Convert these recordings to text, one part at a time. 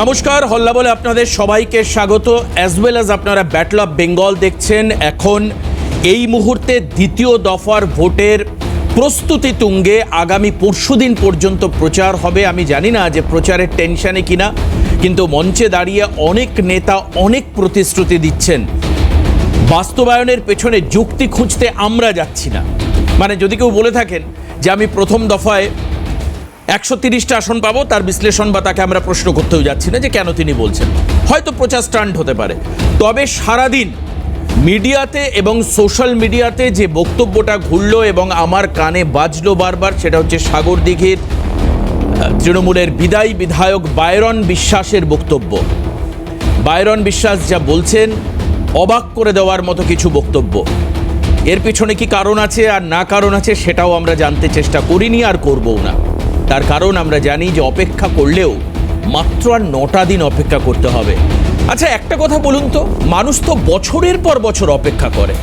নমস্কার, হল্লা বলে আপনাদের সবাইকে স্বাগত। অ্যাজ ওয়েল অ্যাজ আপনারা ব্যাটল অফ বেঙ্গল দেখছেন। এখন এই মুহূর্তে দ্বিতীয় দফার ভোটের প্রস্তুতি তুঙ্গে। আগামী পরশুদিন পর্যন্ত প্রচার হবে। আমি জানি না যে প্রচারের টেনশনে কিনা, কিন্তু মঞ্চে দাঁড়িয়ে অনেক নেতা অনেক প্রতিশ্রুতি দিচ্ছেন। বাস্তবায়নের পেছনে যুক্তি খুঁজতে আমরা যাচ্ছি না। মানে যদি কেউ বলে থাকেন যে আমি প্রথম দফায় 130টা আসন পাবো, তার বিশ্লেষণ বা তাকে আমরা প্রশ্ন করতেও যাচ্ছি না যে কেন তিনি বলছেন। হয়তো প্রচার স্টান্ট হতে পারে, তবে সারাদিন মিডিয়াতে এবং সোশ্যাল মিডিয়াতে যে বক্তব্যটা ঘুরলো এবং আমার কানে বাজলো বারবার, সেটা হচ্ছে সাগরদিঘির তৃণমূলের বিদায়ী বিধায়ক বাইরন বিশ্বাসের বক্তব্য। বাইরন বিশ্বাস যা বলছেন, অবাক করে দেওয়ার মতো কিছু বক্তব্য। এর পিছনে কি কারণ আছে আর না কারণ আছে সেটাও আমরা জানতে চেষ্টা করিনি আর করবও না। তার কারণ আমরা জানি যে অপেক্ষা করলেও মাত্র আর 9টা দিন অপেক্ষা করতে হবে। আচ্ছা, একটা কথা বলুন তো, মানুষ তো বছরের পর বছর অপেক্ষা করে।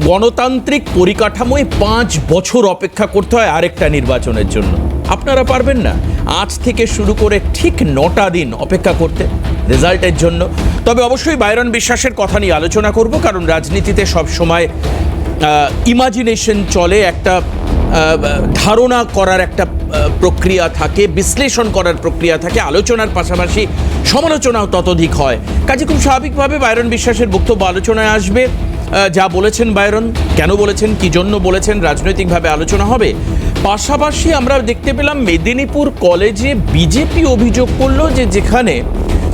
গণতান্ত্রিক পরিকাঠামোয় 5 বছর অপেক্ষা করতে হয় আরেকটা নির্বাচনের জন্য। আপনারা পারবেন না আজ থেকে শুরু করে ঠিক 9টা দিন অপেক্ষা করতে রেজাল্টের জন্য? তবে অবশ্যই বাইরন বিশ্বাসের কথা নিয়ে আলোচনা করব, কারণ রাজনীতিতে সব সময় ইমাজিনেশন চলে, একটা ধারণা করার একটা প্রক্রিয়া থাকে, বিশ্লেষণ করার প্রক্রিয়া থাকে, আলোচনার পাশাপাশি সমালোচনাও ততোধিক হয়। কাজে খুব স্বাভাবিকভাবে বাইরন বিশ্বাসের বক্তব্য আলোচনায় আসবে। যা বলেছেন বাইরন, কেন বলেছেন, কি জন্য বলেছেন, রাজনৈতিকভাবে আলোচনা হবে। পাশাপাশি আমরা দেখতে পেলাম মেদিনীপুর কলেজে বিজেপি অভিযোগ করলো যে যেখানে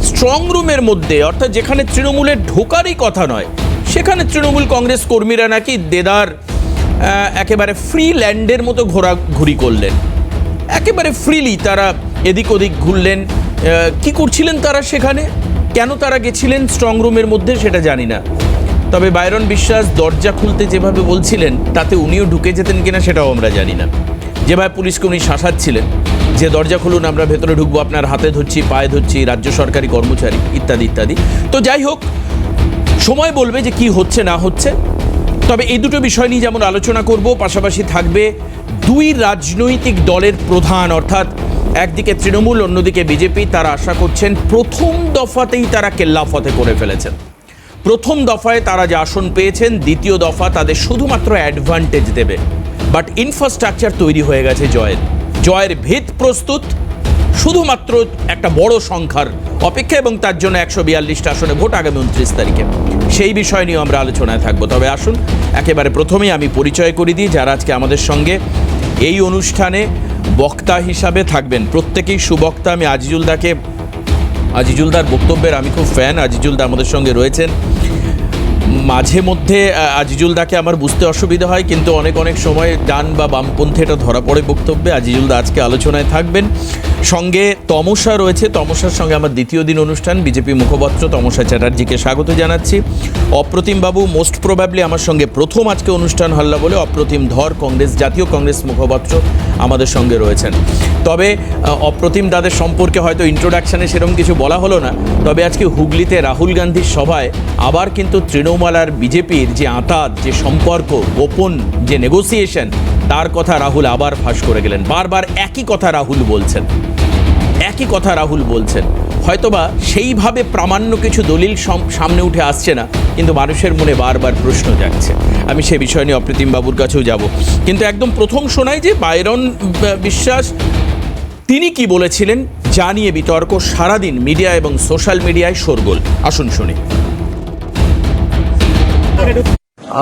স্ট্রং রুমের মধ্যে, অর্থাৎ যেখানে তৃণমূলের ঢোকারই কথা নয়, সেখানে তৃণমূল কংগ্রেস কর্মীরা নাকি দেদার একেবারে ফ্রি ল্যান্ডের মতো ঘোরাঘুরি করলেন। একেবারে ফ্রিলি তারা এদিক ওদিক ঘুরলেন। কি করছিলেন তারা সেখানে, কেন তারা গেছিলেন স্ট্রং রুমের মধ্যে সেটা জানি না। তবে বাইরন বিশ্বাস দরজা খুলতে যেভাবে বলছিলেন, তাতে উনিও ঢুকে যেতেন কিনা সেটাও আমরা জানি না। যেভাবে পুলিশকে উনি শাসাচ্ছিলেন যে দরজা খুলুন, আমরা ভেতরে ঢুকবো, আপনার হাতে ধরছি, পায়ে ধরছি, রাজ্য সরকারি কর্মচারী ইত্যাদি ইত্যাদি। তো যাই হোক, সময় বলবে যে কি হচ্ছে না হচ্ছে। তবে এই দুটো বিষয় নিয়ে যেমন আলোচনা করব, পাশাপাশি থাকবে দুই রাজনৈতিক দলের প্রধান, অর্থাৎ একদিকে তৃণমূল, অন্যদিকে বিজেপি। তারা আশা করছেন প্রথম দফাতেই তারা কেল্লাফতে করে ফেলেছেন। প্রথম দফায় তারা যে আসন পেয়েছেন, দ্বিতীয় দফা তাদের শুধুমাত্র অ্যাডভান্টেজ দেবে। বাট ইনফ্রাস্ট্রাকচার তৈরি হয়ে গেছে জয়ের ভিত প্রস্তুত, শুধুমাত্র একটা বড় সংখ্যার অপেক্ষা, এবং তার জন্য 142টা আসনে ভোট আগামী 29 তারিখে। সেই বিষয় নিয়ে আমরা আলোচনায় থাকবো। তবে আসুন একেবারে প্রথমেই আমি পরিচয় করে দিই যারা আজকে আমাদের সঙ্গে এই অনুষ্ঠানে বক্তা হিসাবে থাকবেন। প্রত্যেকেই সুবক্তা। আমি আজিজুলদার বক্তব্যের আমি খুব ফ্যান। আজিজুলদা আমাদের সঙ্গে রয়েছেন। মাঝে মধ্যে আজিজুলদাকে আমার বুঝতে অসুবিধা হয়, কিন্তু অনেক সময় ডান বা বামপন্থী এটা ধরা পড়ে বক্তব্যে। আজিজুলদা আজকে আলোচনায় থাকবেন। সঙ্গে তমসা রয়েছে। তমসার সঙ্গে আমার দ্বিতীয় দিন অনুষ্ঠান। বিজেপি মুখপাত্র তমসা চ্যাটার্জিকে স্বাগত জানাচ্ছি। অপ্রতিম বাবু মোস্ট প্রবাবলি আমার সঙ্গে প্রথম আজকে অনুষ্ঠান হল্লা বলে। অপ্রতিম ধর কংগ্রেস, জাতীয় কংগ্রেস মুখপাত্র আমাদের সঙ্গে রয়েছেন। তবে অপ্রতিম দাদের সম্পর্কে হয়তো ইন্ট্রোডাকশানে সেরকম কিছু বলা হলো না। তবে আজকে হুগলিতে রাহুল গান্ধীর সভায় আবার কিন্তু তৃণমূল আর বিজেপির যে আঁতাত, যে সম্পর্ক, গোপন যে নেগোসিয়েশন, তার কথা রাহুল আবার ফাঁস করে গেলেন। বারবার একই কথা রাহুল বলছেন। হয়তোবা সেইভাবে প্রামাণ্য কিছু দলিল সামনে উঠে আসছে না, কিন্তু মানুষের মনে বারবার প্রশ্ন জাগছে। আমি সে বিষয় নিয়ে অপ্রতিম বাবুর কাছেও যাব। কিন্তু একদম প্রথম শোনাই যে বাইরন বিশ্বাস তিনি কি বলেছিলেন, জানিয়ে বিতর্ক সারাদিন মিডিয়া এবং সোশ্যাল মিডিয়ায় শোরগোল। আসুন শুনি।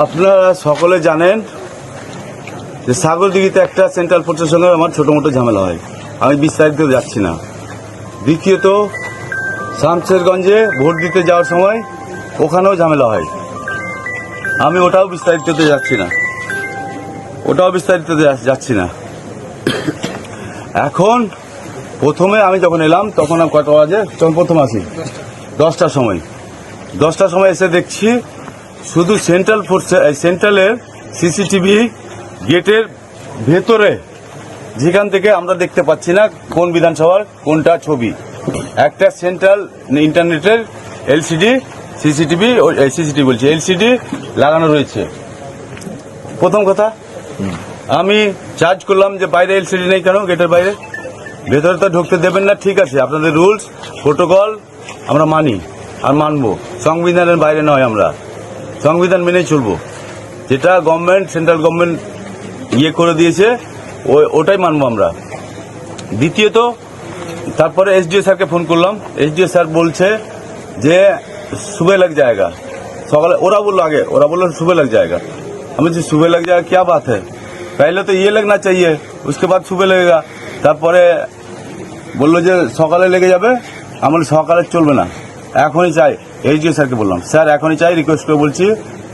আপনারা সকলে জানেন যে সাগরদিঘিতে একটা সেন্ট্রাল ফোর্সের সঙ্গে আমার ছোটো মোটো ঝামেলা হয়। আমি বিস্তারিত যাচ্ছি না। দ্বিতীয়ত, শামশেরগঞ্জে ভোট দিতে যাওয়ার সময় ওখানেও ঝামেলা হয়। আমি ওটাও বিস্তারিত যাচ্ছি না। এখন প্রথমে আমি যখন এলাম তখন কটা বাজে, যখন প্রথম আসি 10টার সময় এসে দেখছি শুধু সেন্ট্রালের সিসিটিভি গেটের ভেতরে, যেখান থেকে আমরা দেখতে পাচ্ছি না কোন বিধানসভার কোনটা ছবি, একটা সেন্ট্রাল ইন্টারনেটের এলসিডি লাগানো রয়েছে। প্রথম কথা, আমি চার্জ করলাম যে বাইরে এলসিডি নেই কেন, গেটের বাইরে। ভেতরে তো ঢুকতে দেবেন না, ঠিক আছে, আপনাদের রুলস প্রোটোকল আমরা মানি আর মানবো, সংবিধানের বাইরে নয়, আমরা সংবিধান মেনেই চলবো, যেটা গভর্নমেন্ট সেন্ট্রাল গভর্নমেন্ট করে দিয়েছে ওটাই মানবো আমরা। দ্বিতীয়ত তারপরে এসডিও স্যারকে ফোন করলাম, এসডিও স্যার বলছে যে सुबह लग जाएगा, सकाले ओरा बोलो सुबह लग जाएगा। हमें जो सुबह लग जाएगा क्या बात है, पहले तो ये लगना चाहिए, उसके बाद सुबह लगेगा। তারপরে বললো যে সকালে লেগে যাবে, আমার সকালে চলবে না, এখনই চাই। এইচডিও স্যারকে বললাম, স্যার এখনই চাই,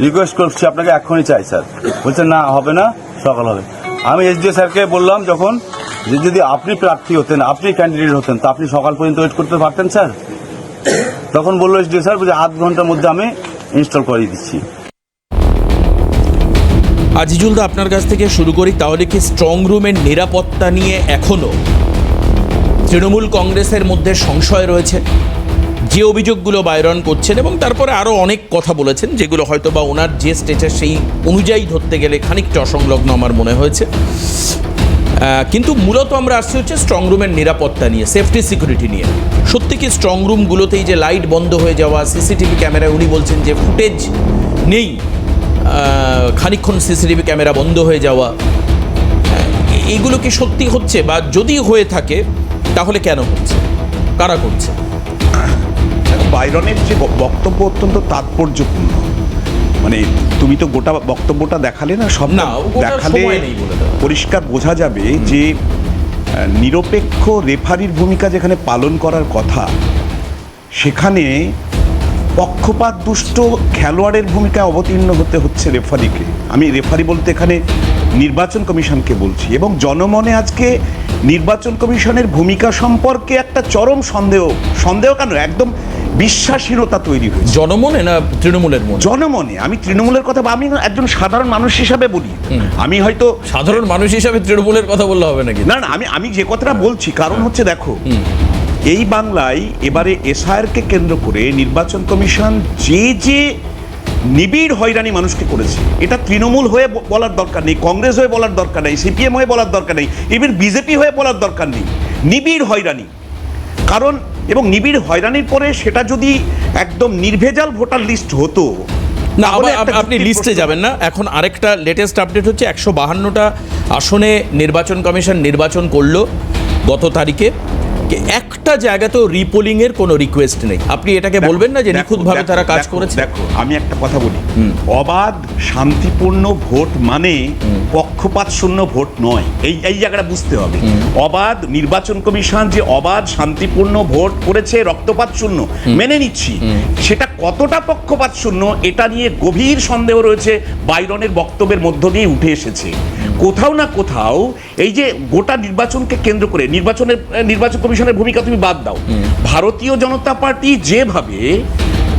রিকোয়েস্ট করছি আপনাকে, এখনই চাই স্যার। বলছে না হবে না, সকাল হবে। আমি এইচডিও স্যারকে বললাম যখন, যে যদি আপনি প্রার্থী হতেন, আপনি ক্যান্ডিডেট হতেন, তো আপনি সকাল পর্যন্ত ওয়েট করতে পারতেন স্যার। তখন বললো এইচডিও স্যার যে 8 ঘন্টার মধ্যে আমি ইনস্টল করিয়ে দিচ্ছি। আজিজুল দা, আপনার কাছ থেকে শুরু করি, তাহলে কি স্ট্রং রুমের নিরাপত্তা নিয়ে এখনও তৃণমূল কংগ্রেসের মধ্যে সংশয় রয়েছে? যে অভিযোগগুলো বাইরন করছেন এবং তারপরে আরও অনেক কথা বলেছেন, যেগুলো হয়তো বা ওনার যে স্টেটাস সেই অনুযায়ী ধরতে গেলে খানিকটা অসংলগ্ন আমার মনে হয়েছে, কিন্তু মূলত আমরা আসছি হচ্ছে স্ট্রং রুমের নিরাপত্তা নিয়ে, সেফটি সিকিউরিটি নিয়ে। সত্যি কি স্ট্রং রুমগুলোতেই যে লাইট বন্ধ হয়ে যাওয়া, সিসিটিভি ক্যামেরায় উনি বলছেন যে ফুটেজ নেই, খানিকক্ষণ সিসিটিভি ক্যামেরা বন্ধ হয়ে যাওয়া, এইগুলো কি সত্যি হচ্ছে? বা যদি হয়ে থাকে তাহলে কেন হচ্ছে, কারা করছে? বাইরনের যে বক্তব্য অত্যন্ত তাৎপর্যপূর্ণ, মানে তুমি তো গোটা বক্তব্যটা দেখালে না, সব না দেখালে পরিষ্কার বোঝা যাবে যে নিরপেক্ষ রেফারির ভূমিকা যেখানে পালন করার কথা, সেখানে পক্ষপাত দুষ্ট খেলোয়াড়ের ভূমিকা অবতীর্ণ হতে হচ্ছে রেফারিকে। আমি রেফারি বলতে এখানে নির্বাচন কমিশনকে বলছি, এবং জনমনে আজকে নির্বাচন কমিশনের ভূমিকা সম্পর্কে একটা চরম সন্দেহ কেন, একদম বিশ্বাসহীনতা তৈরি হয়েছে। জনমনে না তৃণমূলের মনে? জনমনে। আমি তৃণমূলের কথা, আমি একজন সাধারণ মানুষ হিসাবে বলি, আমি হয়তো সাধারণ মানুষ হিসাবে তৃণমূলের কথা বললে হবে নাকি? না, আমি যে কথাটা বলছি, কারণ হচ্ছে দেখো, এই বাংলায় এবারে এসআইআরকে কেন্দ্র করে নির্বাচন কমিশন যে নিবিড় হয়রানি মানুষকে করেছে, এটা তৃণমূল হয়ে বলার দরকার নেই, কংগ্রেস হয়ে বলার দরকার নেই, সিপিএম হয়ে বলার দরকার নেই, ইভেন বিজেপি হয়ে বলার দরকার নেই। নিবিড় হয়রানি, কারণ এবং নিবিড় হয়রানির পরে সেটা যদি একদম নির্ভেজাল ভোটার লিস্ট হতো না, আপনি লিস্টে যাবেন না। এখন আরেকটা লেটেস্ট আপডেট হচ্ছে 152টা আসনে নির্বাচন কমিশন নির্বাচন করলো গত তারিখে, একটা জায়গাতেও রিপোলিং এর কোনো রিকোয়েস্ট নেই। আপনি এটাকে বলবেন না যে নিখুঁতভাবে তারা কাজ করেছে? দেখো, আমি একটা কথা বলি, অবাধ শান্তিপূর্ণ ভোট মানে পক্ষপাত শূন্য ভোট নয়, এই জায়গাটা বুঝতে হবে। অবাধ নির্বাচন কমিশন যে অবাধ শান্তিপূর্ণ ভোট করেছে, রক্তপাত শূন্য মেনে নিচ্ছি, সেটা কতটা পক্ষপাত শূন্য এটা নিয়ে গভীর সন্দেহ রয়েছে, বাইরনের বক্তব্যের মধ্য দিয়ে উঠে এসেছে। কোথাও না কোথাও এই যে গোটা নির্বাচনকে কেন্দ্র করে নির্বাচন কমিশনের ভূমিকা তুমি বাদ দাও, ভারতীয় জনতা পার্টি যেভাবে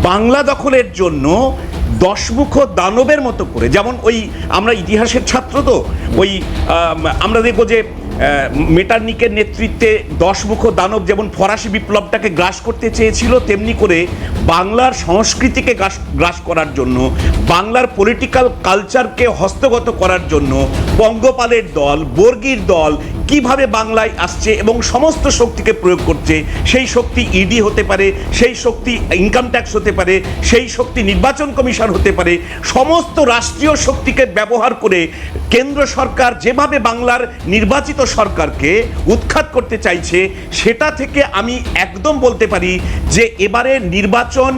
বাংলা দখলের জন্য দশমুখ দানবের মতো করে, যেমন ওই আমরা ইতিহাসের ছাত্র, তো ওই আমরা দেখবো যে মেটার্নিকের নেতৃত্বে দশমুখ দানব যেমন ফরাসি বিপ্লবটাকে গ্রাস করতে চেয়েছিল, তেমনি করে বাংলার সংস্কৃতিকে গ্রাস করার জন্য, বাংলার পলিটিক্যাল কালচারকে হস্তগত করার জন্য পঙ্গপালের দল, বর্গীর দল কিভাবে বাংলায় আসছে এবং সমস্ত শক্তিকে প্রয়োগ করছে। সেই শক্তি ইডি হতে পারে, সেই শক্তি ইনকাম ট্যাক্স হতে পারে, সেই শক্তি নির্বাচন কমিশন হতে পারে, সমস্ত রাষ্ট্রীয় শক্তিকে ব্যবহার করে কেন্দ্র সরকার যেভাবে বাংলার নির্বাচিত সরকারকে উৎখাত করতে চাইছে, সেটা থেকে আমি একদম বলতে পারি যে এবারে নির্বাচন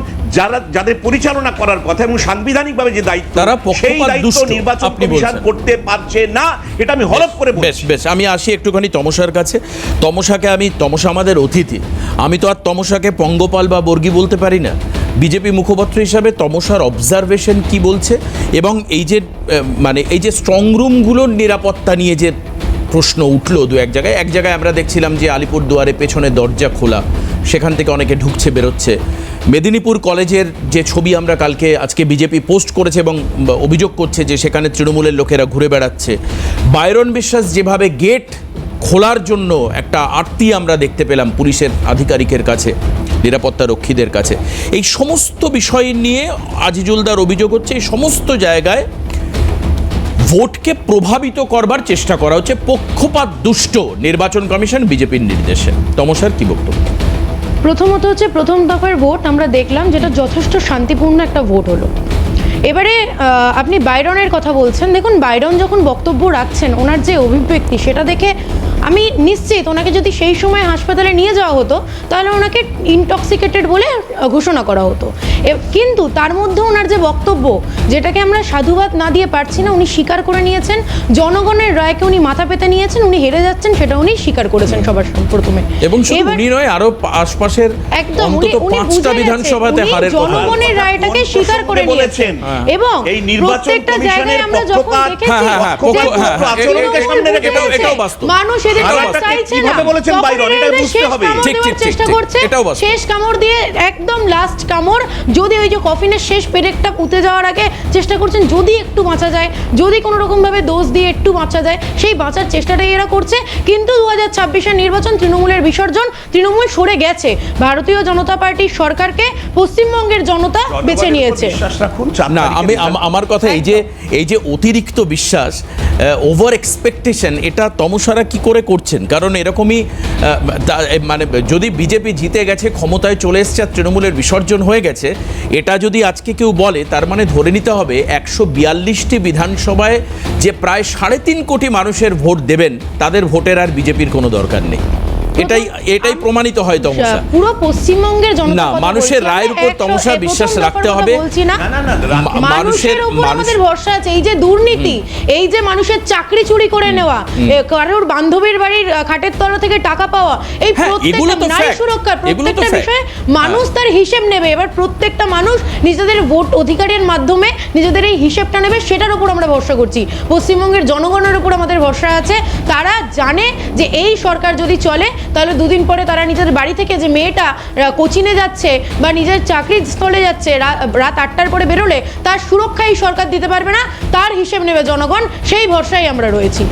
যাদের পরিচালনা করার কথা এবং সাংবিধানিকভাবে যে দায়িত্ব, সেই দায়িত্ব নির্বাচন কমিশন করতে পারছে না, এটা আমি হলফ করে বলছি। বেশ, আমি আসি একটুখানি তমসার কাছে। তমসা আমাদের অতিথি, আমি তো আর তমসাকে পঙ্গপাল বা বর্গী বলতে পারি না। বিজেপি মুখপাত্র হিসাবে তমসার অবজারভেশন কি বলছে, এবং এই যে স্ট্রং রুমগুলোর নিরাপত্তা নিয়ে যে প্রশ্ন উঠলো এক জায়গায় আমরা দেখছিলাম যে আলিপুরদুয়ারে পেছনে দরজা খোলা, সেখান থেকে অনেকে ঢুকছে বেরোচ্ছে। মেদিনীপুর কলেজের যে ছবি আমরা আজকে বিজেপি পোস্ট করেছে এবং অভিযোগ করছে যে সেখানে তৃণমূলের লোকেরা ঘুরে বেড়াচ্ছে। বাইরন বিশ্বাস যেভাবে গেট খোলার জন্য একটা আরতি আমরা দেখতে পেলাম পুলিশের আধিকারিকের কাছে, নিরাপত্তা রক্ষীদের কাছে, এই সমস্ত বিষয় নিয়ে আজিজুলদার অভিযোগ হচ্ছে এই সমস্ত জায়গায় ভোটকে প্রভাবিত করবার চেষ্টা করা হচ্ছে পক্ষপাত দুষ্ট নির্বাচন কমিশন বিজেপির নির্দেশে। তমসার কি বক্তব্য? প্রথমত হচ্ছে প্রথম দফার ভোট আমরা দেখলাম যেটা যথেষ্ট শান্তিপূর্ণ একটা ভোট হলো। এবারে আপনি বাইরনের কথা বলছেন, দেখুন বাইরন যখন বক্তব্য রাখছেন ওনার যে অভিব্যক্তি সেটা দেখে আমি নিশ্চিত ওনাকে যদি সেই সময় হাসপাতালে নিয়ে যাওয়া হতো তাহলে ওনাকে ইনটক্সিকেটেড বলে ঘোষণা করা হতো। কিন্তু তার মধ্যে ওনার যে বক্তব্য, যেটাকে আমরা সাধুবাদ না দিয়ে পারছি না, উনি স্বীকার করে নিয়েছেন, জনগণের রায়কে উনি মাথা পেতে নিয়েছেন, উনি হেরে যাচ্ছেন সেটা উনি স্বীকার করেছেন সবার প্রথমে। এবং শুধু উনি নয়, আরো আশপাশের একদম অন্তত 5টা বিধানসভাতে হারের কথা। জনগণের রায়টাকে স্বীকার করে নিয়েছেন এবং এই নির্বাচন প্রত্যেকটা জায়গায় আমরা যখন দেখেছি মানুষ এদের চাইছে না, বলেছেন বাইরন, এটা বুঝতে হবে। চেষ্টা করছে শেষ কামড় দিয়ে, একদম লাস্ট কামড়, যদি ওই যে কফিনের শেষ পেরেকটা পুঁতে যাওয়ার আগে চেষ্টা করছেন যদি একটু বাঁচা যায়, যদি কোনো রকম ভাবে দোষ দিয়ে একটু বাঁচা যায়, সেই বাঁচার চেষ্টাটাই এরা করছে। কিন্তু 2026-এর নির্বাচন তৃণমূলের বিসর্জন, তৃণমূল সরে গেছে, ভারতীয় জনতা পার্টির সরকারকে পশ্চিমবঙ্গের জনতা বেছে নিয়েছে। না, আমার কথা এই যে অতিরিক্ত বিশ্বাস, ওভার এক্সপেকটেশন, এটা তমসারা কি করে করছেন? কারণ এরকমই মানে যদি বিজেপি জিতে গেছে, ক্ষমতায় চলে এসছে, আর তৃণমূলের বিসর্জন হয়ে গেছে, এটা যদি আজকে কেউ বলে তার মানে ধরে নিতে হবে 142টি বিধানসভায় যে প্রায় 3.5 কোটি মানুষের ভোট দেবেন তাদের ভোটের আর বিজেপির কোনো দরকার নেই। এটাই প্রমাণিত হয় তমসা। পুরো পশ্চিমবঙ্গের জনতা না, মানুষের রায়ের উপর তমসা বিশ্বাস রাখতে হবে। মানুষের উপর আমাদের ভরসা আছে। এই যে দুর্নীতি, এই যে মানুষের চাকরি চুরি করে নেওয়া, কারোর বান্ধবীর বাড়ির খাটের তলা থেকে টাকা পাওয়া, এই প্রত্যেকটা নারী সুরক্ষা, প্রত্যেকটা বিষয়ে মানুষ তার হিসেব নেবে। এবার প্রত্যেকটা মানুষ নিজেদের ভোট অধিকারের মাধ্যমে নিজেদের এই হিসেবটা নেবে, সেটার উপর আমরা ভরসা করছি। পশ্চিমবঙ্গের জনগণের উপর আমাদের ভরসা আছে। তারা জানে যে এই সরকার যদি চলে তাহলে দুদিন পরে তারা নিজের বাড়ি থেকে যে মেয়েটা কোচিনে যাচ্ছে বা নিজের চাকরির স্থলে যাচ্ছে, রাত 8টার পরে বেরোলে তার সুরক্ষা এই সরকার দিতে পারবে না, তার হিসেব নেবে জনগণ, সেই ভরসায় আমরা রয়েছি।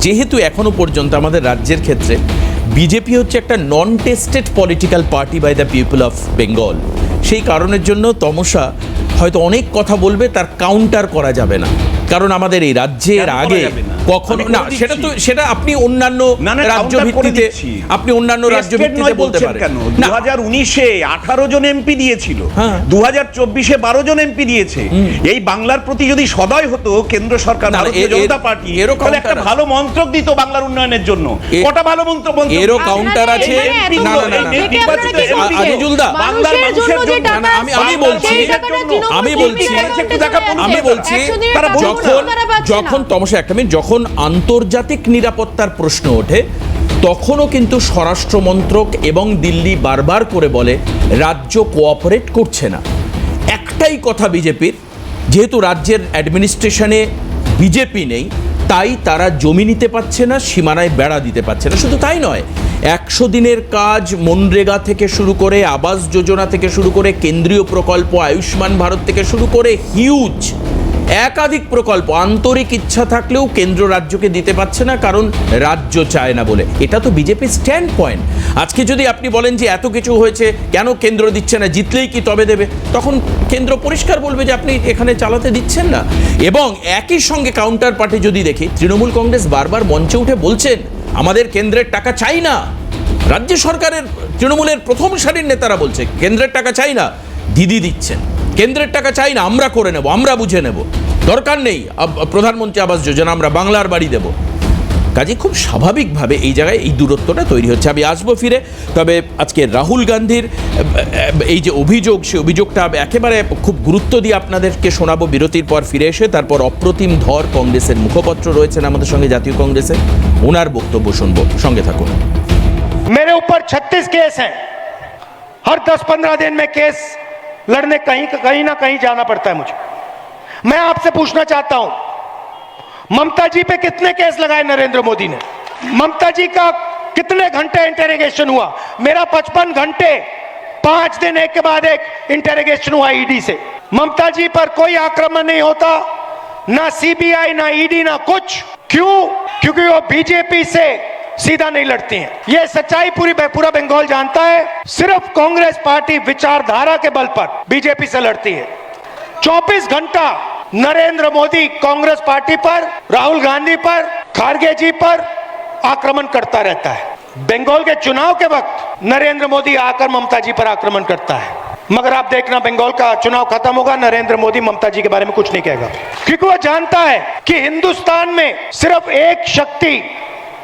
যেহেতু এখনো পর্যন্ত আমাদের রাজ্যের ক্ষেত্রে বিজেপি হচ্ছে একটা non tested political party by the people of Bengal, সেই কারণের জন্য তমসা হয়তো অনেক কথা বলবে, তার কাউন্টার করা যাবে না। কারণ আমাদের এই রাজ্যের আগে কখনো না, সেটা আপনি অন্যান্য রাজ্য ভিত্তিতে বলতে পারেন। 2019-এ 18 জন এমপি দিয়েছিল, 2024-এ 12 জন এমপি দিয়েছে। এই বাংলার প্রতি যদি সদয় হতো কেন্দ্র সরকার, ভারতীয় জনতা পার্টি, তাহলে একটা ভালো মন্ত্রক দিত বাংলার উন্নয়নের জন্য। কটা ভালো মন্ত্র, এরও কাউন্টার আছে। না, আজিজুলদা, বাংলার মানুষের জন্য আমি বলছি যখন তমসা একটা মিনিট, যখন আন্তর্জাতিক নিরাপত্তার প্রশ্ন ওঠে তখনও কিন্তু স্বরাষ্ট্র মন্ত্রক এবং দিল্লি বারবার করে বলে রাজ্য কোঅপারেট করছে না। একটাই কথা বিজেপির, যেহেতু রাজ্যের অ্যাডমিনিস্ট্রেশনে বিজেপি নেই, তাই তারা জমি নিতে পারছে না, সীমানায় বেড়া দিতে পারছে না। শুধু তাই নয়, 100 দিনের কাজ, মনরেগা থেকে শুরু করে, আবাস যোজনা থেকে শুরু করে, কেন্দ্রীয় প্রকল্প, আয়ুষ্মান ভারত থেকে শুরু করে হিউজ একাধিক প্রকল্প আন্তরিক ইচ্ছা থাকলেও কেন্দ্র রাজ্যকে দিতে পারছে না, কারণ রাজ্য চায় না বলে। এটা তো বিজেপির স্ট্যান্ড পয়েন্ট। আজকে যদি আপনি বলেন যে এত কিছু হয়েছে, কেন কেন্দ্র দিচ্ছে না, জিতলেই কি তবে দেবে, তখন কেন্দ্র পরিষ্কার বলবে যে আপনি এখানে চালাতে দিচ্ছেন না। এবং একই সঙ্গে কাউন্টার পার্টি যদি দেখি, তৃণমূল কংগ্রেস বারবার মঞ্চে উঠে বলছেন আমাদের কেন্দ্রের টাকা চাই না। রাজ্য সরকারের তৃণমূলের প্রথম সারির নেতারা বলছে কেন্দ্রের টাকা চাই না, দিদি দিচ্ছেন। কেন্দ্রের টাকা চাই না, আমরা করে নেব, আমরা বুঝে নেব, দরকার নেই প্রধানমন্ত্রী আবাস যোজনা, আমরা বাংলার বাড়ি দেব। কাজে খুব স্বাভাবিকভাবে এই জায়গায় এই দূরত্বটা তৈরি হচ্ছে। আমি আসবো ফিরে, তবে আজকে রাহুল গান্ধীর এই যে অভিযোগ, সেই অভিযোগটা একেবারে খুব গুরুত্ব দিয়ে আপনাদেরকে শোনাবো বিরতির পর ফিরে এসে। তারপর অপ্রতিম ধর কংগ্রেসের মুখপত্র রয়েছেন আমাদের সঙ্গে জাতীয় কংগ্রেসের, ওনার বক্তব্য শুনবো, সঙ্গে থাকুন। मेरे ऊपर 36 केस हैं, हर 10-15 दिन में केस लड़ने कहीं ना कहीं जाना पड़ता है मुझे। मैं आपसे पूछना चाहता हूं, ममता जी पे कितने केस लगाए नरेंद्र मोदी ने? ममता जी का कितने घंटे इंटेरोगेशन हुआ? मेरा 55 घंटे 5 दिन एक के बाद एक इंटेरोगेशन हुआ ईडी से। ममता जी पर कोई आक्रमण नहीं होता, ना सीबीआई, ना ईडी, ना कुछ। क्यों? क्योंकि वो बीजेपी से सीधा नहीं लड़ती हैं। ये सच्चाई पूरा बंगाल जानता है। सिर्फ कांग्रेस पार्टी विचारधारा के बल पर बीजेपी से लड़ती है। 24 घंटा नरेंद्र मोदी कांग्रेस पार्टी पर, राहुल गांधी पर, खारगे जी पर आक्रमण करता रहता है। बंगाल के चुनाव के वक्त नरेंद्र मोदी आकर ममता जी पर आक्रमण करता है, मगर आप देखना बंगाल का चुनाव खत्म होगा, नरेंद्र मोदी ममता जी के बारे में कुछ नहीं कहेगा, क्योंकि वो जानता है कि हिंदुस्तान में सिर्फ एक शक्ति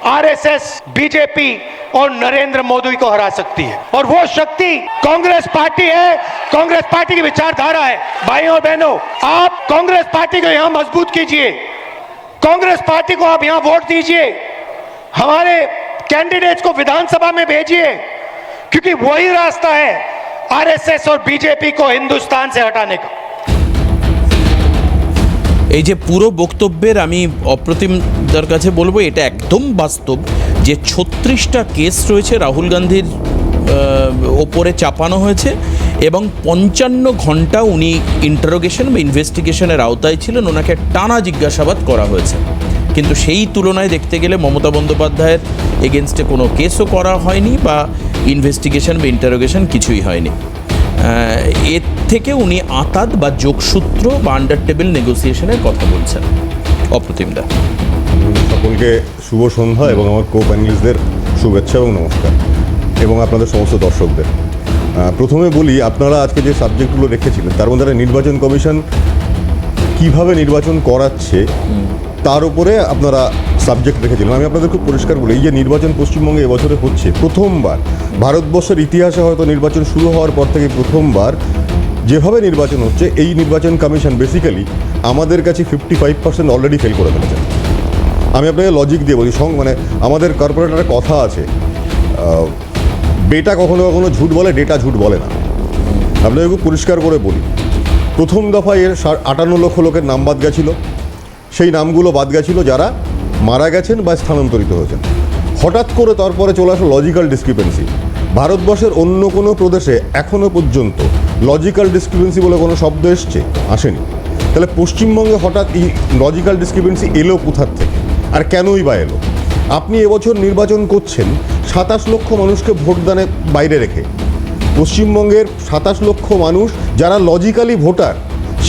आरएसएस, बीजेपी और नरेंद्र मोदी को हरा सकती है, और वो शक्ति कांग्रेस पार्टी है। कांग्रेस पार्टी की विचारधारा है। भाइयों और बहनों, आप कांग्रेस पार्टी को यहां मजबूत कीजिए, कांग्रेस पार्टी को आप यहां वोट दीजिए, हमारे कैंडिडेट्स को विधानसभा में भेजिए, क्योंकि वही रास्ता है आरएसएस और बीजेपी को हिंदुस्तान से हटाने का। এই যে পুরো বক্তব্যের আমি অপ্রতিমদার কাছে বলবো, এটা একদম বাস্তব যে 36টা কেস রয়েছে রাহুল গান্ধীর ওপরে চাপানো হয়েছে এবং 55 ঘন্টা উনি ইন্টারোগেশন বা ইনভেস্টিগেশনের আওতায় ছিলেন, ওনাকে টানা জিজ্ঞাসাবাদ করা হয়েছে। কিন্তু সেই তুলনায় দেখতে গেলে মমতা বন্দ্যোপাধ্যায়ের এগেনস্টে কোনো কেসও করা হয়নি বা ইনভেস্টিগেশন বা ইন্টারোগেশন কিছুই হয়নি। এর থেকে উনি আতাত বা যোগসূত্র বা আন্ডার টেবিল নেগোসিয়েশনের কথা বলছেন। অপ্রতিমদা, সকলকে শুভ সন্ধ্যা এবং আমার কো প্যানেলিস্টদের শুভেচ্ছা এবং নমস্কার, এবং আপনাদের সমস্ত দর্শকদের। প্রথমে বলি, আপনারা আজকে যে সাবজেক্টগুলো রেখেছিলেন তার মধ্যে নির্বাচন কমিশন কিভাবে নির্বাচন করাচ্ছে তার উপরে আপনারা সাবজেক্ট রেখেছিলেন। আমি আপনাদের খুব পরিষ্কার বলি, এই যে নির্বাচন পশ্চিমবঙ্গে এবছরে হচ্ছে প্রথমবার, ভারতবর্ষের ইতিহাসে হয়তো নির্বাচন শুরু হওয়ার পর থেকে প্রথমবার যেভাবে নির্বাচন হচ্ছে, এই নির্বাচন কমিশন বেসিক্যালি আমাদের কাছে 55% অলরেডি ফেল করে ফেলেছে। আমি আপনাকে লজিক দিয়ে বলি, মানে আমাদের কর্পোরেটরের কথা আছে, ডেটা কখনো কখনো ঝুট বলে, ডেটা ঝুট বলে না। আপনাকে খুব পরিষ্কার করে বলি, প্রথম দফায় এর 58 লক্ষ লোকের নাম বাদ গেছিল। সেই নামগুলো বাদ গেছিল যারা মারা গেছেন বা স্থানান্তরিত হয়েছেন। হঠাৎ করে তারপরে চলে আসলো লজিক্যাল ডিসক্রিপেন্সি। ভারতবর্ষের অন্য কোনো প্রদেশে এখনও পর্যন্ত লজিক্যাল ডিসক্রিপেন্সি বলে কোনো শব্দ আসেনি। তাহলে পশ্চিমবঙ্গে হঠাৎ এই লজিক্যাল ডিসক্রিপেন্সি এলো কোথার থেকে, আর কেনই বা এলো? আপনি এবছর নির্বাচন করছেন 27 লক্ষ মানুষকে ভোটদানে বাইরে রেখে। পশ্চিমবঙ্গের 27 লক্ষ মানুষ যারা লজিক্যালি ভোটার,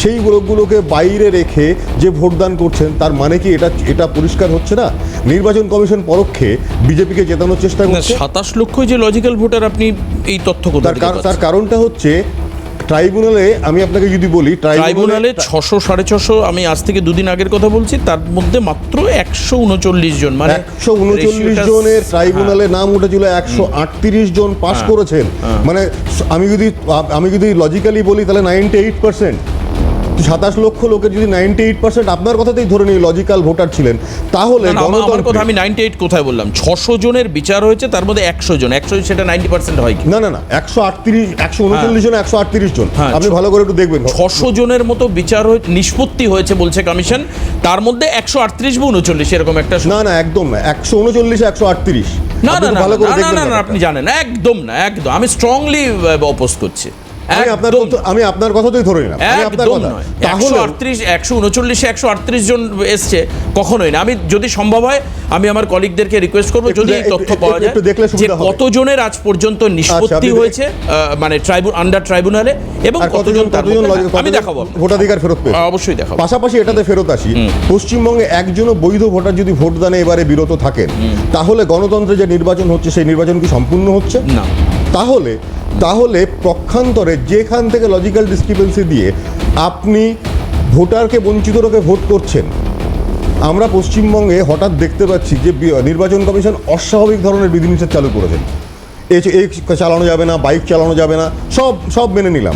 সেই লোকগুলোকে বাইরে রেখে যে ভোটদান করছেন, তার মানে কি এটা পরিষ্কার হচ্ছে না নির্বাচন কমিশন পরোক্ষে বিজেপিকে জেতানোর চেষ্টা করছে? 27 লক্ষ যে লজিক্যাল ভোটার, আপনি এই তথ্য তার কারণটা হচ্ছে ট্রাইব্যুনালে, আমি আপনাকে যদি বলি, ট্রাইব্যুনালে 600 650, আমি আজ থেকে দুদিন আগের কথা বলছি, তার মধ্যে মাত্র 139 জন, মানে 139 জনের ট্রাইব্যুনালে নাম উঠেছিল, 138 জন পাস করেছেন। মানে আমি যদি লজিক্যালি বলি তাহলে 98%। 27 লক্ষ লোকের যদি 98% আপনার কথাতেই ধরে নিই লজিক্যাল ভোটার ছিলেন, তাহলে আমার কথা, আমি 98 কোথায় বললাম? 600 জনের বিচার হয়েছে, তার মধ্যে 100 জন, সেটা 90% হয় কি? না, 139 জন, 138 জন, আপনি ভালো করে একটু দেখবেন। 600 জনের মতো বিচার নিষ্পত্তি হয়েছে বলছে কমিশন, তার মধ্যে 138 বা 39 এরকম একটা। না, একদম না, 139 138। না, আপনি জানেন, একদম না, একদম আমি স্ট্রংলি অপোজ করছি। আমি আপনার কথাতেই ধরে নিলাম, তাহলে 139 138 জন এসছে, কখনোই না। আমি যদি সম্ভব হয় আমি আমার কলিগদেরকে রিকোয়েস্ট করবো, যদি এই তথ্য পাওয়া যায় যে কতজনের আজ পর্যন্ত নিষ্পত্তি হয়েছে মানে আন্ডার ট্রাইব্যুনালে, এবং কতজন আমি দেখাবো, ভোটাধিকার ফেরত পেয়েছে, অবশ্যই দেখাবো। পাশাপাশি এটাতে ফেরত আসি, পশ্চিমবঙ্গে একজনও বৈধ ভোটার যদি ভোটদানে এবারে বিরত থাকেন, তাহলে গণতন্ত্রে যে নির্বাচন হচ্ছে সেই নির্বাচন কি সম্পূর্ণ হচ্ছে না? তাহলে পক্ষান্তরে যেখান থেকে লজিক্যাল ডিসক্রিপেন্সি দিয়ে আপনি ভোটারকে বঞ্চিত রেখে ভোট করছেন, আমরা পশ্চিমবঙ্গে হঠাৎ দেখতে পাচ্ছি যে নির্বাচন কমিশন অস্বাভাবিক ধরনের বিধিনিষেধ চালু করেছেন। এই চালানো যাবে না, বাইক চালানো যাবে না, সব মেনে নিলাম।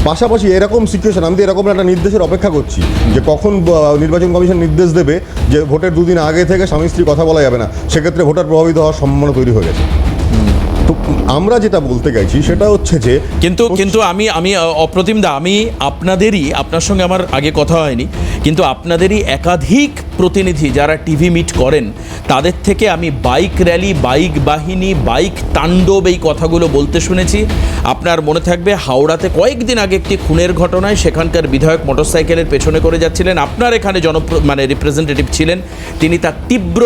পাশাপাশি এরকম সিচুয়েশন, আমি তো এরকম একটা নির্দেশের অপেক্ষা করছি যে কখন নির্বাচন কমিশন নির্দেশ দেবে যে ভোটের দুদিন আগে থেকে স্বামী স্ত্রী কথা বলা যাবে না, সেক্ষেত্রে ভোটার প্রভাবিত হওয়ার সম্ভাবনা তৈরি হয়ে গেছে। তো আমরা যেটা বলতে চাইছি সেটা হচ্ছে যে কিন্তু আমি অপ্রতিমদা, আমি আপনার সঙ্গে আমার আগে কথা হয়নি, কিন্তু আপনাদেরই একাধিক প্রতিনিধি যারা টিভি মিট করেন, তাদের থেকে আমি বাইক র্যালি, বাইক বাহিনী, বাইক তাণ্ডব এই কথাগুলো বলতে শুনেছি। আপনার মনে থাকবে হাওড়াতে কয়েকদিন আগে একটি খুনের ঘটনায় সেখানকার বিধায়ক মোটরসাইকেলের পেছনে করে যাচ্ছিলেন, আপনার এখানে রিপ্রেজেন্টেটিভ ছিলেন, তিনি তার তীব্র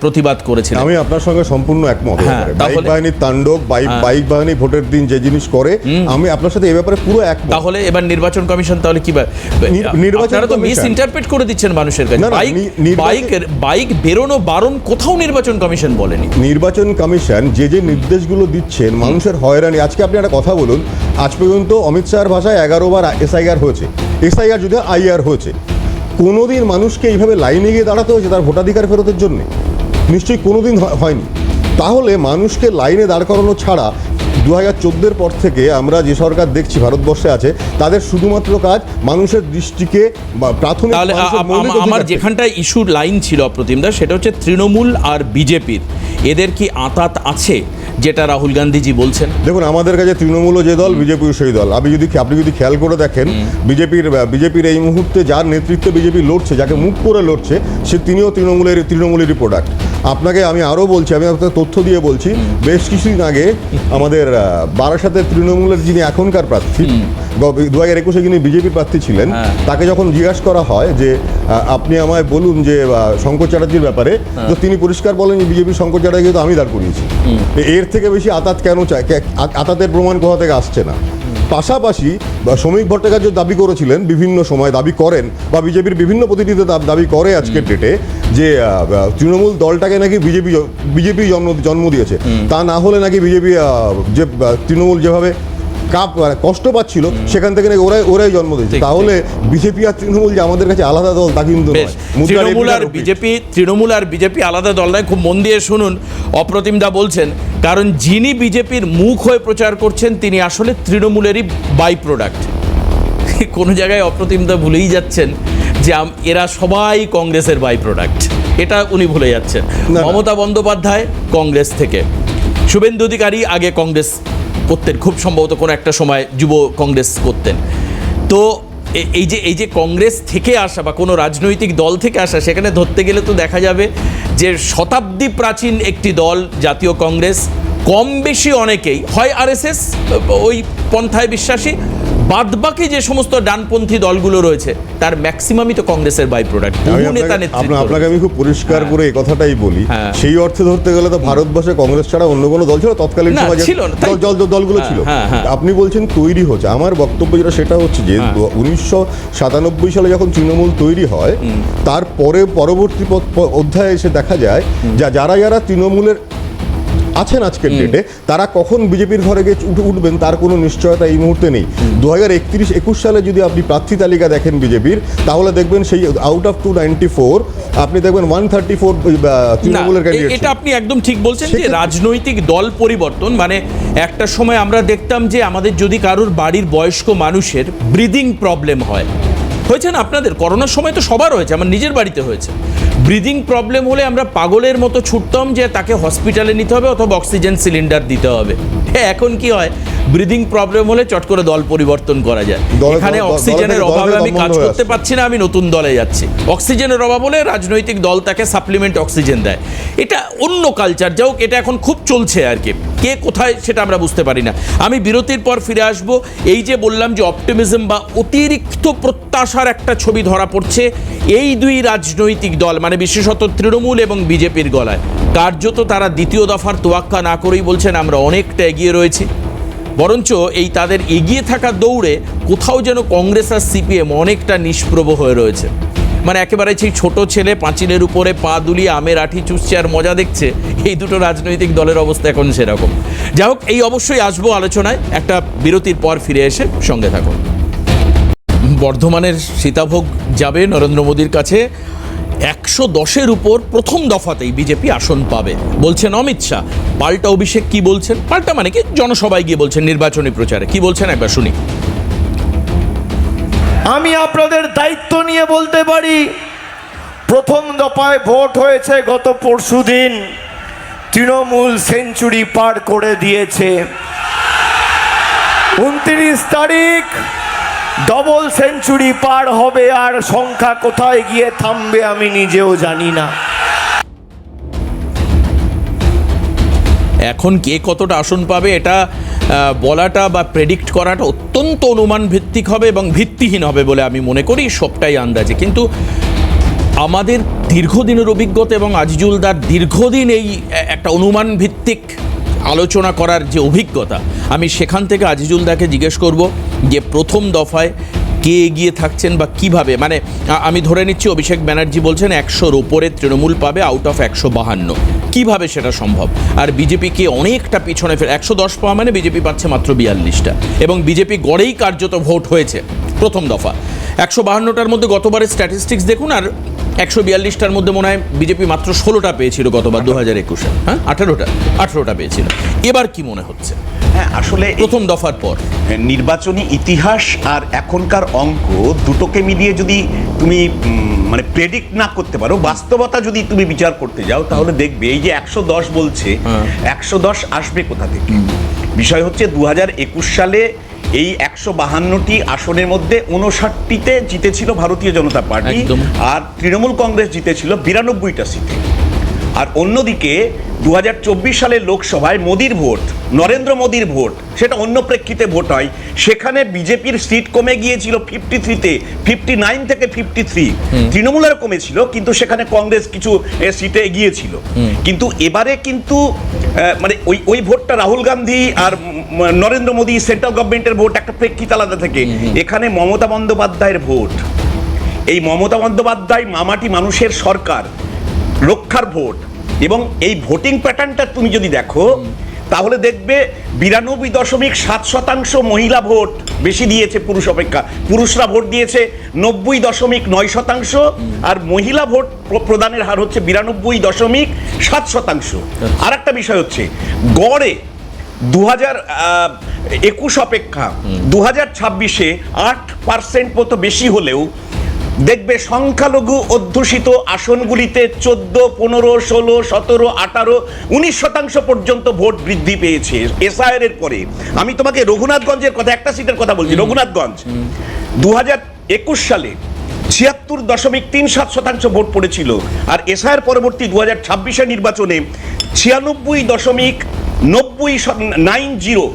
প্রতিবাদ করেছিলেন। আমি আপনার সঙ্গে সম্পূর্ণ একমত। বাইক বাহিনীর তাণ্ডব, বাইক বাহিনী ভোটের দিন যে জিনিস করে, আমি আপনার সাথে এ ব্যাপারে পুরো একমত। তাহলে এবার নির্বাচন কমিশন তাহলে কি নির্বাচন আপনারা তো মিস কমিশন- ইন্টারপ্রেট করে দিচ্ছেন মানুষের কাছে। না, না, বাইক বেরোনো বারণ কোথাও নির্বাচন কমিশন বলেনি। নির্বাচন কমিশন যে নির্দেশগুলো দিচ্ছেন মানুষের হয়রানি, আজকে আপনি একটা কথা বলুন, আজ পর্যন্ত অমিত শাহর ভাষায় 11 বার এসআইআর হয়েছে, এসআইআর যদি আইআর হয়েছে, কোনোদিন মানুষকে এইভাবে লাইনে গিয়ে দাঁড়াতে হয়েছে তার ভোটাধিকার ফেরতের জন্য? নিশ্চয়ই কোনোদিন হয়নি। তাহলে মানুষকে লাইনে দাঁড় করানো ছাড়া 2014 পর থেকে আমরা যে সরকার দেখছি ভারতবর্ষে আছে, তাদের শুধুমাত্র কাজ মানুষের দৃষ্টিকে প্রাথমিক তাহলে আমার যেখানটায় ইস্যুর লাইন ছিল অপ্রতিম দা, সেটা হচ্ছে তৃণমূল আর বিজেপির এদের কি আঁতাত আছে যেটা রাহুল গান্ধীজি বলছেন? দেখুন, আমাদের কাছে তৃণমূলও যে দল, বিজেপিও সেই দল। আপনি যদি খেয়াল করে দেখেন, বিজেপির এই মুহূর্তে যার নেতৃত্বে বিজেপি লড়ছে, যাকে মুখ করে লড়ছে, তিনিও তৃণমূলেরই প্রোডাক্ট। আপনাকে আমি আরও বলছি, আমি আপনাকে তথ্য দিয়ে বলছি, বেশ কিছুদিন আগে আমাদের বারাসাতের তৃণমূলের যিনি এখনকার প্রার্থী, 2021-এ যিনি বিজেপির প্রার্থী ছিলেন, তাকে যখন জিজ্ঞাসা করা হয় যে আপনি আমায় বলুন যে শঙ্কর চ্যাটার্জির ব্যাপারে, তো তিনি পরিষ্কার বলেন যে বিজেপির শঙ্কর চ্যাটার্জি তো আমি দাঁড় করিয়েছি। এর থেকে বেশি আতাত কেন চায়? আতাতের প্রমাণ কোথা থেকে আসছে না? পাশাপাশি শ্রমিক ভট্টাচার্য দাবি করেছিলেন, বিভিন্ন সময় দাবি করেন, বা বিভিন্ন প্রতিনিধি দাবি করে আজকের ডেটে, যে তৃণমূল দলটাকে নাকি বিজেপি জন্ম দিয়েছে। তা না হলে নাকি বিজেপি যে তৃণমূল যেভাবে কষ্ট পাচ্ছিল, সেখান থেকে নাকি ওরাই জন্ম দিয়েছে। তাহলে বিজেপি আর তৃণমূল যে আমাদের কাছে আলাদা দল, তা কিন্তু নয়। তৃণমূল আর বিজেপি আলাদা দল নয়। খুব মন দিয়ে শুনুন, অপ্রতিম দা বলছেন, কারণ যিনি বিজেপির মুখ হয়ে প্রচার করছেন তিনি আসলে তৃণমূলেরই বাই প্রোডাক্ট। কোনো জায়গায় অপ্রতিম দা ভুলেই যাচ্ছেন যে এরা সবাই কংগ্রেসের বাই প্রোডাক্ট, এটা উনি ভুলে যাচ্ছেন। মমতা বন্দ্যোপাধ্যায় কংগ্রেস থেকে, শুভেন্দু অধিকারী আগে কংগ্রেস করতেন, খুব সম্ভবত কোনো একটা সময় যুব কংগ্রেস করতেন। তো এই যে কংগ্রেস থেকে আসা বা কোনো রাজনৈতিক দল থেকে আসা, সেখানে ধরতে গেলে তো দেখা যাবে যে শতাব্দী প্রাচীন একটি দল জাতীয় কংগ্রেস, কম বেশি অনেকেই হয় আরএসএস ওই পন্থায় বিশ্বাসী, বাদবাকি যে সমস্ত ডানপন্থী দলগুলো রয়েছে তার ম্যাক্সিমামই তো কংগ্রেসের বাই প্রোডাক্ট। আপনাকে আমি খুব পরিষ্কার করে এই কথাটাই বলি, সেই অর্থে ধরতে গেলে তো ভারতবর্ষে কংগ্রেস ছাড়া অন্য কোনো দল ছিল তৎকালীন সময়, দলগুলো ছিল। আপনি বলছেন তৈরি হচ্ছে, আমার বক্তব্য যেটা সেটা হচ্ছে যে 1997 সালে যখন তৃণমূল তৈরি হয়, তারপরে পরবর্তী অধ্যায়ে এসে দেখা যায় যারা তৃণমূলের আছেন আজকের ডেটে, তারা কখন বিজেপির ঘরে গিয়ে উঠবেন তার কোনো নিশ্চয়তা এই মুহূর্তে নেই। 2021 সালে যদি আপনি প্রার্থী তালিকা দেখেন বিজেপির, তাহলে দেখবেন সেই আউট অফ 294 আপনি দেখবেন 134 তৃণমূলের ক্যান্ডিডেট। এটা আপনি একদম ঠিক বলছেন যে রাজনৈতিক দল পরিবর্তন, মানে একটা সময় আমরা দেখতাম যে আমাদের যদি কারোর বাড়ির বয়স্ক মানুষের ব্রিদিং প্রবলেম হয়েছে না, আপনাদের করোনার সময় তো সবার হয়েছে, আমার নিজের বাড়িতে হয়েছে, ব্রিদিং প্রবলেম হলে আমরা পাগলের মতো ছুটতাম যে তাকে হসপিটালে নিতে হবে অথবা অক্সিজেন সিলিন্ডার দিতে হবে। এখন কি হয়, ব্রিদিং প্রবলেম হলে চট করে দল পরিবর্তন করা যায়। এখানে অক্সিজেনের অভাবে আমি কাজ করতে পারছি না, আমি নতুন দলে যাচ্ছি, অক্সিজেনের অভাব হলে রাজনৈতিক দল তাকে সাপ্লিমেন্ট অক্সিজেন দেয়। এটা অন্য কালচার, যাই হোক, এটা এখন খুব চলছে আর কি, কে কোথায় সেটা আমরা বুঝতে পারি না। আমি বিরতির পর ফিরে আসব। এই যে বললাম যে অপটিমিজম বা অতিরিক্ত প্রত্যাশার একটা ছবি ধরা পড়ছে এই দুই রাজনৈতিক দল, মানে বিশেষত তৃণমূল এবং বিজেপির গলায়। কার্যত তারা দ্বিতীয় দফার তোয়াক্কা না করেই বলছেন আমরা অনেকটা এগিয়ে রয়েছি, বরঞ্চ এই তাদের এগিয়ে থাকা দৌড়ে কোথাও যেন কংগ্রেস আর সিপিএম অনেকটা নিষ্প্রভ হয়ে রয়েছে। মানে একেবারে সেই ছোট ছেলে পাঁচিলের উপরে পা দুলিয়ে আমের আঠি চুষছে আর মজা দেখছে, এই দুটো রাজনৈতিক দলের অবস্থা এখন সেরকম। যাই হোক, এই অবশ্যই আসবো আলোচনায়, একটা বিরতির পর ফিরে এসে সঙ্গে থাকুন। বর্ধমানের সীতাভোগ যাবে নরেন্দ্র মোদীর কাছে, 110-এর উপর প্রথম দফাতেই বিজেপি আসন পাবে বলছেন অমিত শাহ। পাল্টা অভিষেক কি বলছেন? পাল্টা মানে কি, জনসভায় গিয়ে বলছেন, নির্বাচনী প্রচারে কি বলছেন একবার শুনি। আমি আপনাদের দায়িত্ব নিয়ে বলতে পারি, প্রথম দফায় ভোট হয়েছে গত পরশুদিন, তৃণমূল সেঞ্চুরি পার করে দিয়েছে। 29 তারিখ ডবল সেঞ্চুরি পার হবে, আর সংখ্যা কোথায় গিয়ে থামবে আমি নিজেও জানি না। এখন কে কতটা আসন পাবে এটা বলাটা বা প্রেডিক্ট করাটা অত্যন্ত অনুমান ভিত্তিক হবে এবং ভিত্তিহীন হবে বলে আমি মনে করি, সবটাই আন্দাজে। কিন্তু আমাদের দীর্ঘদিনের অভিজ্ঞতা এবং আজিজুলদার দীর্ঘদিন এই একটা অনুমান ভিত্তিক আলোচনা করার যে অভিজ্ঞতা, আমি সেখান থেকে আজিজুল দাকে জিজ্ঞেস করব যে প্রথম দফায় কে এগিয়ে থাকছেন বা কিভাবে, মানে আমি ধরে নিচ্ছি অভিষেক ব্যানার্জি বলছেন 100-র ওপরে তৃণমূল পাবে আউট অফ 152, কিভাবে সেটা সম্ভব? আর বিজেপিকে অনেকটা পিছনে 110 পাওয়া মানে বিজেপি পাচ্ছে মাত্র 42টা, এবং বিজেপি গড়েই কার্যত ভোট হয়েছে প্রথম দফা। 152টার মধ্যে গতবারের স্ট্যাটিস্টিক্স দেখুন, আর 142টার মধ্যে মনে হয় বিজেপি মাত্র 16টা পেয়েছিল গতবার 2021-এ, হ্যাঁ 18টা পেয়েছিল। এবার কি মনে হচ্ছে? হ্যাঁ, আসলে প্রথম দফার পর নির্বাচনী ইতিহাস আর এখনকার অঙ্ক দুটোকে মিলিয়ে যদি তুমি মানে প্রেডিক্ট না করতে পারো, বাস্তবতা যদি তুমি বিচার করতে যাও, তাহলে দেখবে এই যে 110 বলছে, 110 আসবে কোথা থেকে? বিষয় হচ্ছে 2021 সালে এই 152টি আসনের মধ্যে 59টিতে জিতেছিল ভারতীয় জনতা পার্টি, আর তৃণমূল কংগ্রেস জিতেছিল 92টা সিটে। আর অন্যদিকে 2024 সালের লোকসভায় মোদির ভোট, নরেন্দ্র মোদির ভোট, সেটা অন্য প্রেক্ষিতে ভোট হয়, সেখানে বিজেপির সিট কমে গিয়েছিল 53-তে, 59 থেকে 53। তৃণমূলের কমেছিল, কিন্তু সেখানে কংগ্রেস কিছু সিটে এগিয়েছিল। কিন্তু এবারে কিন্তু মানে ওই ভোটটা রাহুল গান্ধী আর নরেন্দ্র মোদী সেন্ট্রাল গভর্নমেন্টের ভোট একটা প্রেক্ষিত আলাদা থেকে, এখানে মমতা বন্দ্যোপাধ্যায়ের ভোট, এই মমতা বন্দ্যোপাধ্যায় মামাটি মানুষের সরকার রক্ষার ভোট, এবং এই ভোটিং প্যাটার্নটা তুমি যদি দেখো তাহলে দেখবে 92.7% মহিলা ভোট বেশি দিয়েছে পুরুষ অপেক্ষা। পুরুষরা ভোট দিয়েছে 90.9%, আর মহিলা ভোট প্রদানের হার হচ্ছে 92.7%। আর একটা বিষয় হচ্ছে গড়ে 2021 অপেক্ষা 2026-এ 8% মতো বেশি হলেও দেখবে সংখ্যালঘু অধ্যুষিত আসনগুলিতে 14, 15, 16, 17, 18, 19% পর্যন্ত ভোট বৃদ্ধি পেয়েছে এসআইআর এর পরে। আমি তোমাকে রঘুনাথগঞ্জের কথা, একটা সিটের কথা বলছি, রঘুনাথগঞ্জ 2021 সালে 76.37% ভোট পড়েছিল, আর এসআইআর পরবর্তী 2026-এর নির্বাচনে 96.90,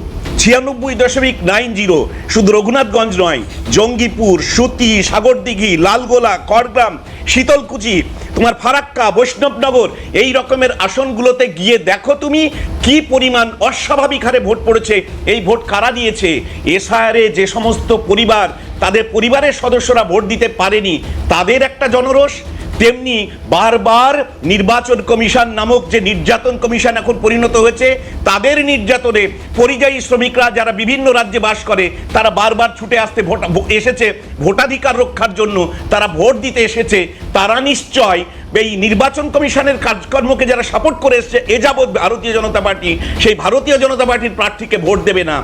শুধু রঘুনাথগঞ্জ নয়, জঙ্গিপুর, সুতি, সাগরদিঘি, লালগোলা, করগ্রাম, শীতলকুচি, তোমার ফারাক্কা, বৈষ্ণবনগর, এই রকমের আসনগুলোতে গিয়ে দেখো তুমি কি পরিমাণ অস্বাভাবিক হারে ভোট পড়েছে। এই ভোট কারা দিয়েছে? এসআইআরে যে সমস্ত পরিবার, তাদের পরিবারের সদস্যরা ভোট দিতে পারেনি, তাদের একটা জনরোষ। তেমনি বারবার নির্বাচন কমিশন নামক যে নির্যাতন কমিশন এখন পরিণত হয়েছে, তাদের নির্যাতনে পরিযায়ী শ্রমিকরা যারা বিভিন্ন রাজ্যে বাস করে, তারা বারবার ছুটে আসতে এসেছে ভোটাধিকার রক্ষার জন্য, তারা ভোট দিতে এসেছে। তারা নিশ্চয় এই নির্বাচন কমিশনের কাজকর্মকে যারা সাপোর্ট করে এসছে এ যাবৎ ভারতীয় জনতা পার্টি, সেই ভারতীয় জনতা পার্টির প্রার্থীকে ভোট দেবে না।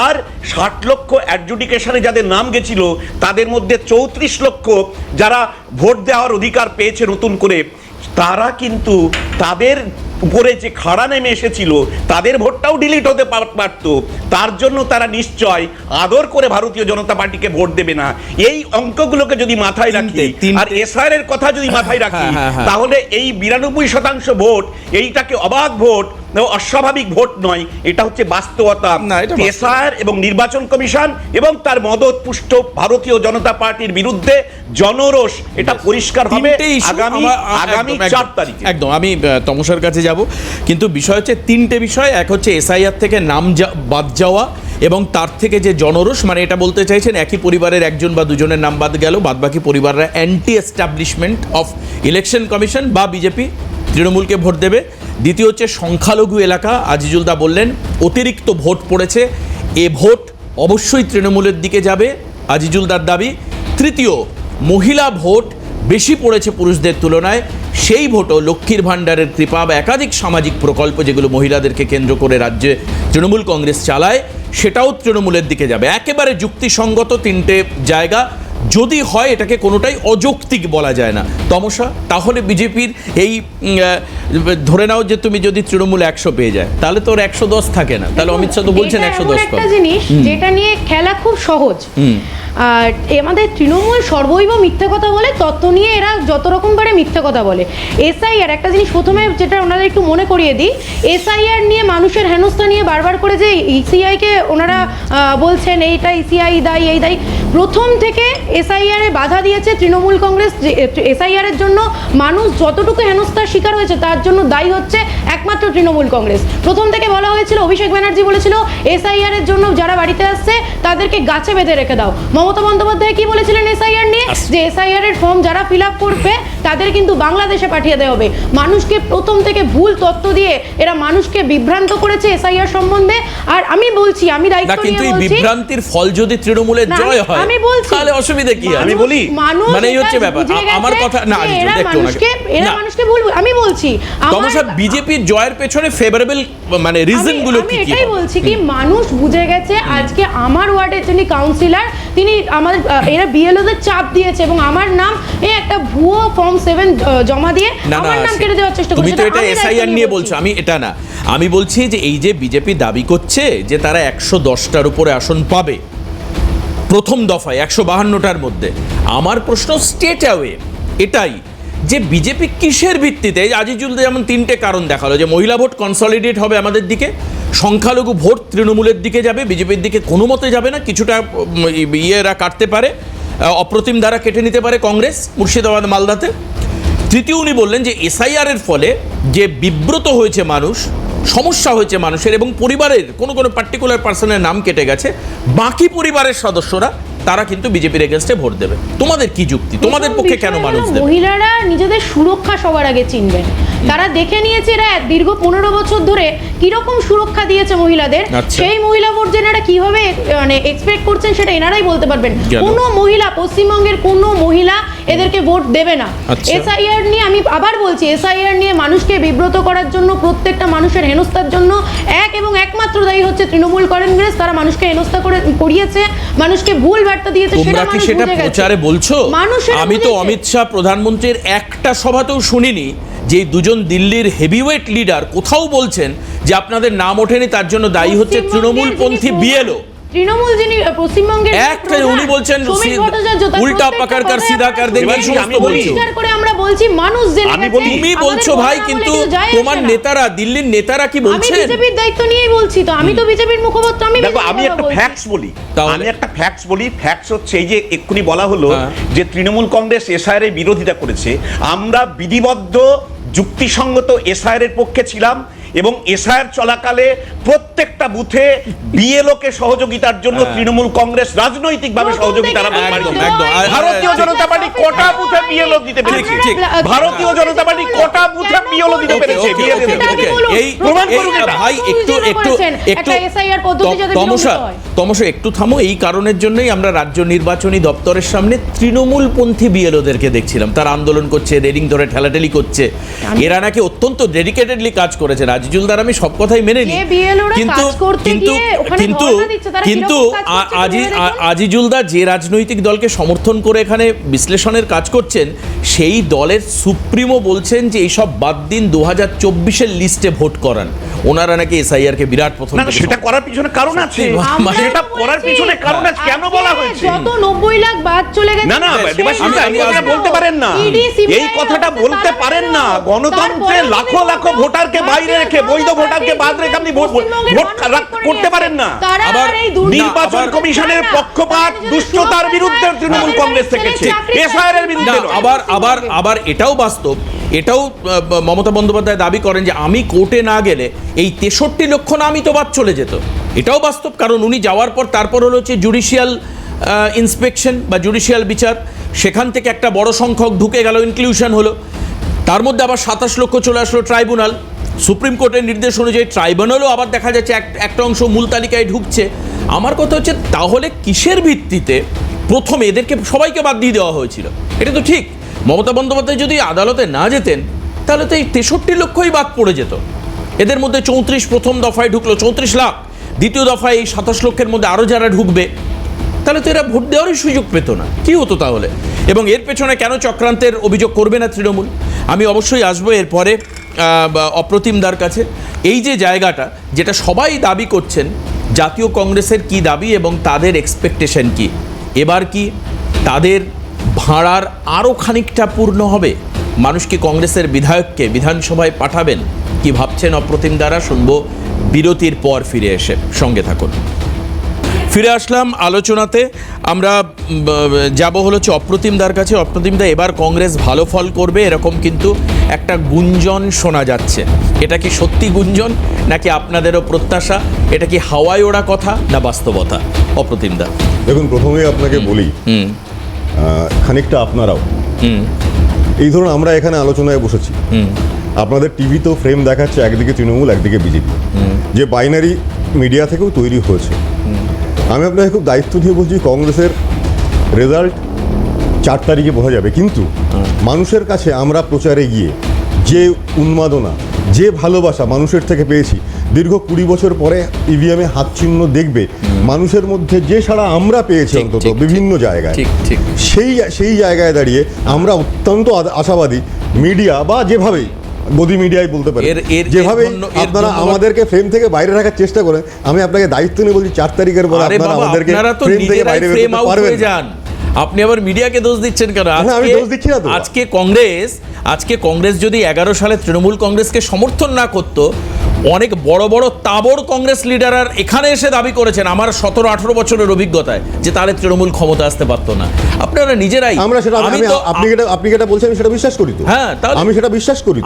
আর 60 লক্ষ অ্যাডজুডিকেশনে যাদের নাম গেছিল, তাদের মধ্যে 34 লক্ষ যারা ভোট দেওয়ার অধিকার পেয়েছে নতুন করে, তারা কিন্তু তাদের উপরে যে খাড়া নেমে এসেছিল, তাদের ভোটটাও ডিলিট হতে পারত। তার জন্য তারা নিশ্চয় আদর করে ভারতীয় জনতা পার্টিকে ভোট দেবে না। এই অঙ্কগুলোকে যদি মাথায় রাখি আর এসআইআর এর কথা যদি মাথায় রাখি, তাহলে এই 92% ভোট, এইটাকে অবাধ ভোট, অস্বাভাবিক ভোট নয়, এটা হচ্ছে বাস্তবতা। এসআইআর এবং নির্বাচন কমিশন এবং তার মদতপুষ্ট ভারতীয় জনতা পার্টির বিরুদ্ধে জনরোষ, এটা পরিষ্কার হবে আগামী 4 তারিখে। একদম, আমি তমসার কাছে যাব, কিন্তু বিষয় হচ্ছে 3টে বিষয়। এক হচ্ছে এসআইআর থেকে নাম বাদ যাওয়া, এবং তার থেকে যে জনরোষ, মানে এটা বলতে চাইছেন একই পরিবারের একজন বা দুজনের নাম বাদ গেল, বাদবাকি পরিবাররা anti establishment of election commission বা বিজেপি তৃণমূলকে ভোট দেবে। দ্বিতীয় হচ্ছে সংখ্যালঘু এলাকা, আজিজুল দা বললেন অতিরিক্ত ভোট পড়েছে, এ ভোট অবশ্যই তৃণমূলের দিকে যাবে, আজিজুল দার দাবি। তৃতীয়, মহিলা ভোট বেশি পড়েছে পুরুষদের তুলনায়, সেই ভোটও লক্ষ্মীর ভাণ্ডারের কৃপা বা একাধিক সামাজিক প্রকল্প যেগুলো মহিলাদেরকে কেন্দ্র করে রাজ্যে তৃণমূল কংগ্রেস চালায়, সেটাও তৃণমূলের দিকে যাবে। একেবারে যুক্তিসঙ্গত 3টে জায়গা। যদি হয় এটাকে কোনোটাই অযৌক্তিক বলা যায় না। তমসা, তাহলে বিজেপির এই ধরে নাও যে তুমি যদি তৃণমূল 100 পেয়ে যায়, তাহলে তোর 110 থাকে না, তাহলে অমিত শাহ তো বলছেন 110 একটা জিনিস যেটা নিয়ে খেলা খুব সহজ। আমাদের তৃণমূল সর্বৈব মিথ্যে কথা বলে, তত্ত্ব নিয়ে এরা যত রকম পারে মিথ্যে কথা বলে। এসআইআর একটা জিনিস প্রথমে যেটা ওনারা একটু মনে করিয়ে দিই, এসআইআর নিয়ে মানুষের হেনস্থা নিয়ে বারবার করে যে ইসিআইকে ওনারা বলছেন এইটা ইসিআই দায়ী এই দায়ী, প্রথম থেকে এসআইআর এ বাধা দিয়েছে তৃণমূল কংগ্রেস। এসআইআর এর জন্য মানুষ যতটুকু হেনস্থার শিকার হয়েছে তার জন্য দায়ী হচ্ছে একমাত্র তৃণমূল কংগ্রেস। প্রথম থেকে বলা হয়েছিল, অভিষেক ব্যানার্জি বলেছিল এসআইআর এর জন্য যারা বাড়িতে আসছে তাদেরকে গাছে বেঁধে রেখে দাও। মমতা বন্দ্যোপাধ্যায় কি বলেছিলেন এসআইআর নিয়ে, যে এসআইআর এর ফর্ম যারা ফিল আপ করবে তাদের কিন্তু বাংলাদেশে পাঠিয়ে দেওয়া হবে। মানুষকে প্রথম থেকে ভুল তথ্য দিয়ে এরা মানুষকে বিভ্রান্ত করেছে এসআইআর সম্বন্ধে। আর আমি বলছি, আমি দায়িত্ব নিয়ে কিন্তু এই বলছি, বিভ্রান্তির ফল যদি তৃণমূলের জয় হয় আমি বলছি তাহলে অসুবিধা কি? আমি বলি, মানে এই হচ্ছে ব্যাপার। আমার কথা না, মানুষকে বলবো, আমি বলছি তমসা বিজেপির জয়ের পেছনে ফেভারেবল মানে রিজন গুলো কি কি? এটাই বলছি কি মানুষ বুঝে গেছে। আজকে আমার ওয়ার্ডের যিনি কাউন্সিলর, তিনি আমাদের এরা বিএলওদের চাপ দিয়েছে এবং আমার নাম এই একটা ভুয়ো ফর্ম 7 জমা দিয়ে আমার নাম কেটে দেওয়ার চেষ্টা করছে। তুমি তো এটা এসআইআর নিয়ে বলছো, আমি এটা না, আমি বলছি যে এই যে বিজেপি দাবি করছে যে তারা 110টার উপরে আসন পাবে প্রথম দফায় 152টার মধ্যে, আমার প্রশ্ন স্টেট অ্যাওয়ে এটাই যে বিজেপি কিসের ভিত্তিতে, আজিজুল যেমন 3টে কারণ দেখালো যে মহিলা ভোট কনসলিডেট হবে আমাদের দিকে, সংখ্যালঘু ভোট তৃণমূলের দিকে যাবে, বিজেপির দিকে কোনো মতে যাবে না, কিছুটা ইয়েরা কাটতে পারে, অপ্রতিম দ্বারা কেটে নিতে পারে কংগ্রেস মুর্শিদাবাদ মালদাতে। তৃতীয় উনি বললেন যে এসআইআর এর ফলে যে বিব্রত হয়েছে মানুষ, সমস্যা হয়েছে মানুষের এবং পরিবারের কোনো কোনো পার্টিকুলার পার্সনের নাম কেটে গেছে, বাকি পরিবারের সদস্যরা তারা কিন্তু বিজেপির এগেনস্টে ভোট দেবে। তোমাদের কি যুক্তি? তোমাদের পক্ষে কেন মানুষ দেবে? মহিলারা নিজেদের সুরক্ষা সবার আগে চিনবেন। তারা দেখে নিয়েছে এরা দীর্ঘ 15 বছর ধরে কিরকম সুরক্ষা দিয়েছে মহিলাদের। সেই মহিলা ভোট এনারা কিভাবে মানে এক্সপেক্ট করছেন সেটা এনারাই বলতে পারবেন। কোনো মহিলা, পশ্চিমবঙ্গের কোনো মহিলা এদেরকে ভোট দেবে না। এসআইআর নিয়ে আমি আবার বলছি, এসআইআর নিয়ে মানুষকে বিব্রত করার জন্য, প্রত্যেকটা মানুষের হেনস্থার জন্য এবং একমাত্র দায়ী হচ্ছে তৃণমূল কংগ্রেস। তারা মানুষকে হেনস্থা করিয়েছে, মানুষকে ভুল বার্তা দিয়েছে। তোমরা কি সেটা প্রচারে বলছো? আমি তো অমিত শাহ প্রধানমন্ত্রীর একটা সভাতেও শুনিনি যে দুজন দিল্লির হেভিওয়েট লিডার কোথাও বলছেন যে আপনাদের নাম ওঠেনি তার জন্য দায়ী হচ্ছে তৃণমূলপন্থী বিএলও। তৃণমূল যিনি পশ্চিমবঙ্গের একটা উনি বলছেন উল্টা পাকার কার সিধা কার দেখবে, সমস্ত বলছো করে আমরা বলছি মানুষ জেনে গেছে। তুমি বলছো ভাই, কিন্তু তোমার নেতারা, দিল্লির নেতারা কি বলছেন? আমি বিজেপির দায়িত্ব নিয়েই বলছি, তো আমি তো বিজেপির মুখপাত্র। আমি একটা ফ্যাক্টস বলি, ফ্যাক্টস হচ্ছে এই যে এক্ষুনি বলা হলো যে তৃণমূল কংগ্রেস এসআইআর এর বিরোধিতা করেছে। আমরা বিধিবদ্ধ যুক্তিসঙ্গত এসআইআর এর পক্ষে ছিলাম এবং এসআইআর চলাকালে প্রত্যেকটা বুথে বিএলও কে সহযোগিতার জন্য তৃণমূল কংগ্রেস রাজনৈতিকভাবে সহযোগিতা। ভারতীয় জনতা পার্টি কটা বুথে বিএলও দিতে পেরেছে? ভারতীয় জনতা পার্টি কটা বুথে বিএলও দিতে পেরেছে? এই ভাই একটু তমসা একটু থামো। এই কারণের জন্যই আমরা রাজ্য নির্বাচনী দপ্তরের সামনে তৃণমূলপন্থী বিএলওদেরকে দেখছিলাম, তারা আন্দোলন করছে, রেলিং ধরে ঠেলাঠেলি করছে। এরা নাকি অত্যন্ত ডেডিকেটেডলি কাজ করেছে। আজিজুলদার আমি সব কথাই মেনে নিই, কিন্তু আজিজুলদার যে রাজনৈতিক দলকে সমর্থন করে এখানে বিশ্লেষণের কাজ করছেন, সেই দলের সুপ্রিমো বলছেন যে এইসব বাদ দিন, 2024-এর লিস্টে ভোট করান। ওনারা নাকি এসআইআর কে বিরাট প্রথম সেটা করার পিছনে কারণ আছে, সেটা করার পিছনে কারণ আছে। কেন বলা হয়েছে যত 90 লাখ বাদ চলে গেছে? না বলতে পারেন না, এই কথাটা বলতে পারেন না। গণতন্ত্রে লাখো লাখো ভোটারকে বাইরে রেখে, বৈধ ভোটারকে বাদ রেখে আপনি ভোট করতে পারেন না। আবার নির্বাচন কমিশনের পক্ষপাত, দুষ্টতার বিরুদ্ধে তৃণমূল কংগ্রেস থেকেছে, এসআইআর এর বিরুদ্ধে। আবার এটাও বাস্তব, এটাও মমতা বন্দ্যোপাধ্যায় দাবি করেন যে আমি কোর্টে না গেলে এই 63 লক্ষ নামই তো বাদ চলে যেত। এটাও বাস্তব, কারণ উনি যাওয়ার পর তারপর হলো হচ্ছে জুডিশিয়াল ইন্সপেকশন বা জুডিশিয়াল বিচার, সেখান থেকে একটা বড় সংখ্যক ঢুকে গেল, ইনক্লুশন হলো। তার মধ্যে আবার 27 লক্ষ চলে আসলো ট্রাইব্যুনাল। সুপ্রিম কোর্টের নির্দেশ অনুযায়ী ট্রাইব্যুনালও আবার দেখা যাচ্ছে একটা অংশ মূল তালিকায় ঢুকছে। আমার কথা হচ্ছে, তাহলে কিসের ভিত্তিতে প্রথমে এদেরকে সবাইকে বাদ দিয়ে দেওয়া হয়েছিল? এটা তো ঠিক, মমতা বন্দ্যোপাধ্যায় যদি আদালতে না যেতেন তাহলে তো এই 63 লক্ষই বাদ পড়ে যেত। এদের মধ্যে 34 প্রথম দফায় ঢুকলো, 34 লাখ। দ্বিতীয় দফায় এই 27 লক্ষের মধ্যে আরও যারা ঢুকবে, তাহলে তো এরা ভোট দেওয়ারই সুযোগ পেত না। কি হতো তাহলে? এবং এর পেছনে কেন চক্রান্তের অভিযোগ করবে না তৃণমূল? আমি অবশ্যই আসবো এরপরে অপ্রতিমদার কাছে। এই যে জায়গাটা যেটা সবাই দাবি করছেন, জাতীয় কংগ্রেসের কি দাবি এবং তাদের এক্সপেকটেশন কি, এবার কি তাদের ভাড়ার আরও খানিকটা পূর্ণ হবে? মানুষ কি কংগ্রেসের বিধায়ককে বিধানসভায় পাঠাবেন? কি ভাবছেন অপ্রতিম দ্বারা, শুনবো বিরতির পর ফিরে এসে। সঙ্গে থাকুন। ফিরে আসলাম আলোচনাতে। আমরা যাব হচ্ছে অপ্রতিম দার কাছে। অপ্রতিম দা, এবার কংগ্রেস ভালো ফল করবে এরকম কিন্তু একটা গুঞ্জন শোনা যাচ্ছে। এটা কি সত্যি গুঞ্জন, নাকি আপনাদেরও প্রত্যাশা? এটা কি হাওয়ায় ওড়া কথা না বাস্তবতা? অপ্রতিম দা, দেখুন, প্রথমেই আপনাকে বলি, খানিকটা আপনারাও এই ধরুন আমরা এখানে আলোচনায় বসেছি, আপনাদের টিভিতেও ফ্রেম দেখাচ্ছে একদিকে তৃণমূল একদিকে বিজেপি, যে বাইনারি মিডিয়া থেকেও তৈরি হয়েছে। আমি আপনাকে খুব দায়িত্ব নিয়ে বলছি, কংগ্রেসের রেজাল্ট 4 তারিখে বোঝা যাবে, কিন্তু মানুষের কাছে আমরা প্রচারে গিয়ে যে উন্মাদনা, যে ভালোবাসা মানুষের থেকে পেয়েছি, দীর্ঘ 20 বছর পরে ইভিএমে হাত চিহ্ন দেখবে মানুষের মধ্যে যে সাড়া আমরা পেয়েছি অন্তত বিভিন্ন জায়গায়, সেই জায়গায় দাঁড়িয়ে আমরা অত্যন্ত আশাবাদী। মিডিয়া বা যেভাবেই গদি মিডিয়ায় বলতে পারে, যেভাবে আপনারা আমাদেরকে ফ্রেম থেকে বাইরে রাখার চেষ্টা করেন, আমি আপনাকে দায়িত্ব নিয়ে বলছি 4 তারিখের পরে আপনারা আমাদেরকে ফ্রেম থেকে বাইরে বের করতে পারবেন না। আপনি আবার মিডিয়াকে দোষ দিচ্ছেন কেন? আমি দোষ দিচ্ছি না তো। আজকে কংগ্রেস যদি 11 সালে তৃণমূল কংগ্রেসকে সমর্থন না করতো, অনেক বড় বড় তাবড় কংগ্রেস লিডাররা এখানে এসে দাবি করেছেন আমার 17-18 বছরের অভিজ্ঞতায়, যে তাহলে তৃণমূল ক্ষমতা আসতে পারতো না। আপনারা নিজেরাই, আমরা সেটা আপনি যেটা বলছেন আমি সেটা বিশ্বাস করি তো। হ্যাঁ, আমি সেটা বিশ্বাস করি।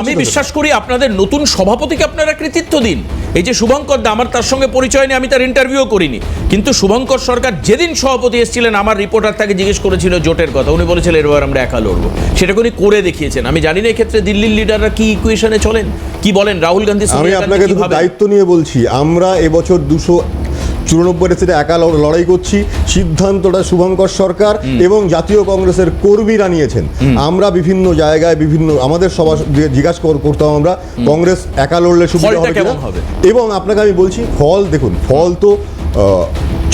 আমি বিশ্বাস করি। আপনাদের নতুন সভাপতিকে আপনারা কৃতিত্ব দিন। এই যে শুভঙ্কর দা, আমার তার সঙ্গে পরিচয় নেই, আমি তার ইন্টারভিউ করিনি, কিন্তু শুভঙ্কর সরকার যেদিন সভাপতি এসেছিলেন, আমার রিপোর্টার তাকে জিজ্ঞেস করেছিল জোটের কথা, উনি বলেছিলেন এবার আমরা একা লড়বো। সেটা উনি করে দেখিয়েছেন। আমি জানি না এক্ষেত্রে দিল্লির লিডাররা কি ইকুয়েশনে চলেন, কি বলেন রাহুল গান্ধী। আমি আপনাকে দায়িত্ব নিয়ে বলছি, আমরা এবছর 294 সিটে একা লড়াই করছি। সিদ্ধান্তটা শুভঙ্কর সরকার এবং জাতীয় কংগ্রেসের কর্মীরা নিয়েছেন। আমরা বিভিন্ন জায়গায় আমাদের সভা জিজ্ঞাসা করতাম আমরা, কংগ্রেস একা লড়লে সুবিধা হবে, এবং আপনাকে আমি বলছি ফল দেখুন, ফল তো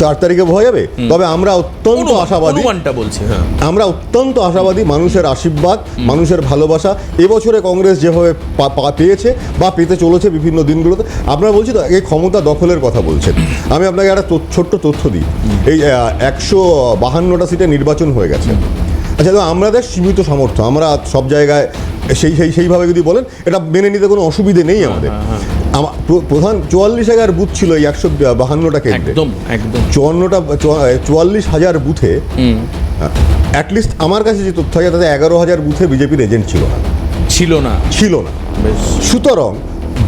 4 তারিখে বোঝা যাবে। তবে আমরা অত্যন্ত আশাবাদী, আমরা অত্যন্ত আশাবাদী, মানুষের আশীর্বাদ, মানুষের ভালোবাসা এবছরে কংগ্রেস যেভাবে পেয়েছে বা পেতে চলেছে বিভিন্ন দিনগুলোতে। আপনারা বলছি তো এই ক্ষমতা দখলের কথা বলছেন, আমি আপনাকে একটা ছোট্ট তথ্য দিই। এই 152টা সিটে নির্বাচন হয়ে গেছে। আচ্ছা, তো আমাদের সীমিত সামর্থ্য, আমরা সব জায়গায় সেইভাবে যদি বলেন এটা মেনে নিতে কোনো অসুবিধে নেই আমাদের। প্রধান 44,000 বুথ ছিল এই 152টা কেন্দ্রে, 44,000 বুথে অ্যাটলিস্ট আমার কাছে যে তথ্য আছে তাতে 11,000 বুথে বিজেপির এজেন্ট ছিল না। সুতরাং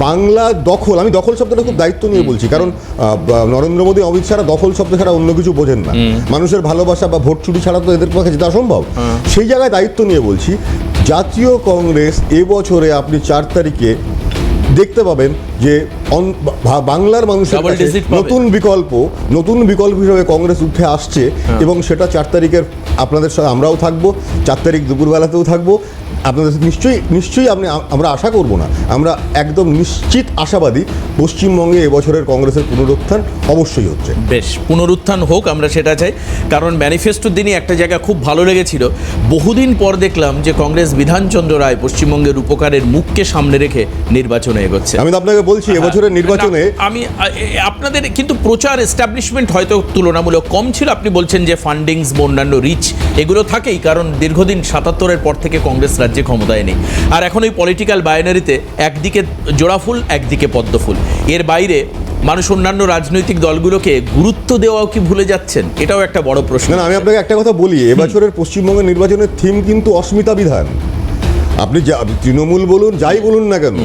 বাংলা দখল, আমি দখল শব্দটা খুব দায়িত্ব নিয়ে বলছি, কারণ নরেন্দ্র মোদী অমিত শাহরা দখল শব্দ ছাড়া অন্য কিছু বোঝেন না। মানুষের ভালোবাসা বা ভোট চুরি ছাড়া তো এদের পক্ষে যেটা অসম্ভব। সেই জায়গায় দায়িত্ব নিয়ে বলছি, জাতীয় কংগ্রেস এবছরে আপনি 4 তারিখে দেখতে পাবেন যে বাংলার মানুষের নতুন বিকল্প হিসেবে কংগ্রেস উঠে আসছে, এবং সেটা 4 তারিখের আপনাদের সাথে আমরাও থাকবো, 4 তারিখ দুপুরবেলাতেও থাকবো। আপনাদের নিশ্চয়ই আমরা আশা করব না, আমরা একদম নিশ্চিত আশাবাদী পশ্চিমবঙ্গে এবছরের কংগ্রেসের পুনরুত্থান অবশ্যই হচ্ছে। বেশ, পুনরুত্থান হোক, আমরা সেটা চাই। কারণ ম্যানিফেস্টোর দিনই একটা জায়গা খুব ভালো লেগেছিল, বহুদিন পর দেখলাম যে কংগ্রেস বিধানচন্দ্র রায় পশ্চিমবঙ্গের উপকারের মুখকে সামনে রেখে নির্বাচনে এগোচ্ছে। আমি তো আপনাকে বলছি এবছরের নির্বাচনে আপনাদের কিন্তু প্রচার এস্টাবলিশমেন্ট হয়তো তুলনামূলক কম ছিল। আপনি বলছেন যে ফান্ডিংস, অন্যান্য রিচ এগুলো থাকেই, কারণ দীর্ঘদিন 77-এর পর থেকে কংগ্রেস রাজ্যে ক্ষমতায় নেই। আর এখন ওই পলিটিক্যাল বাইনারিতে একদিকে জোড়াফুল একদিকে পদ্মফুল, এর বাইরে মানুষ অন্যান্য রাজনৈতিক দলগুলোকে গুরুত্ব দেওয়াও কি ভুলে যাচ্ছেন? এটাও একটা বড় প্রশ্ন। না, আমি আপনাকে একটা কথা বলি, এবছরের পশ্চিমবঙ্গের নির্বাচনের থিম কিন্তু অস্মিতা বিধান। আপনি তৃণমূল বলুন, যাই বলুন না কেন,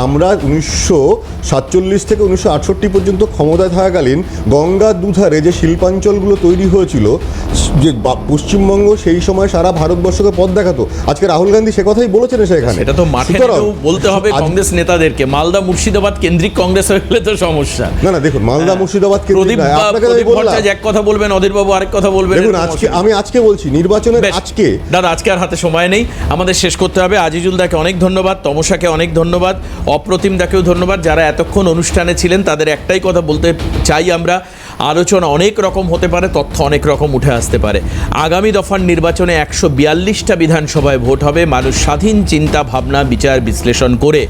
আমরা 1947 থেকে 1968 পর্যন্ত ক্ষমতায় থাকাকালীন গঙ্গার দুধারে যে শিল্পাঞ্চলগুলো তৈরি হয়েছিল, যে পশ্চিমবঙ্গ সেই সময় সারা ভারতবর্ষকে পথ দেখাতো। আজকে রাহুল গান্ধী সে কথাই বলেছেন সেখানে। এটা তো মাঠে বলতে হবে কংগ্রেস নেতাদেরকে। মালদা মুর্শিদাবাদ কেন্দ্রিক কংগ্রেস হয়ে গেলে তো সমস্যা। না, দেখুন, মালদা মুর্শিদাবাদ কেন্দ্রিক এক কথা বলবেন, অধীরবাবু আরেক কথা বলবেন। দেখুন, আমি আজকে বলছি নির্বাচনের দাদা আজকে আর হাতে সময় নেই, আমাদের শেষ করতে হবে। আজিজুল দাকে অনেক ধন্যবাদ, তমসাকে অনেক ধন্যবাদ, অপ্রতিম দাকেও ধন্যবাদ। যারা এতক্ষণ অনুষ্ঠানে ছিলেন তাদের একটাই কথা বলতে চাই, আমরা আলোচনা অনেক রকম হতে পারে, তথ্য অনেক রকম উঠে আসতে পারে। আগামী দফার নির্বাচনে 142টা বিধানসভায় ভোট হবে। মানুষ স্বাধীন চিন্তা ভাবনা, বিচার বিশ্লেষণ করে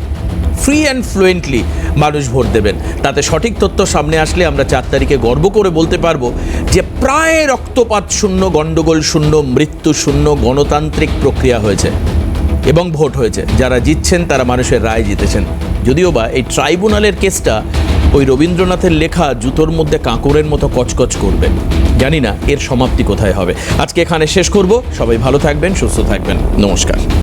ফ্রি অ্যান্ড ফ্লুয়েন্টলি মানুষ ভোট দেবেন। তাতে সঠিক তথ্য সামনে আসলে আমরা 4 তারিখে গর্ব করে বলতে পারবো যে প্রায় রক্তপাত শূন্য, গণ্ডগোল শূন্য, মৃত্যু শূন্য গণতান্ত্রিক প্রক্রিয়া হয়েছে এবং ভোট হয়েছে। যারা জিতছেন তারা মানুষের রায় জিতেছেন। যদিও বা এই ট্রাইব্যুনালের কেসটা ওই রবীন্দ্রনাথের লেখা জুতোর মধ্যে কাঁকড়ের মতো কচকচ করবে। জানি না এর সমাপ্তি কোথায় হবে। আজকে এখানে শেষ করব। সবাই ভালো থাকবেন, সুস্থ থাকবেন। নমস্কার।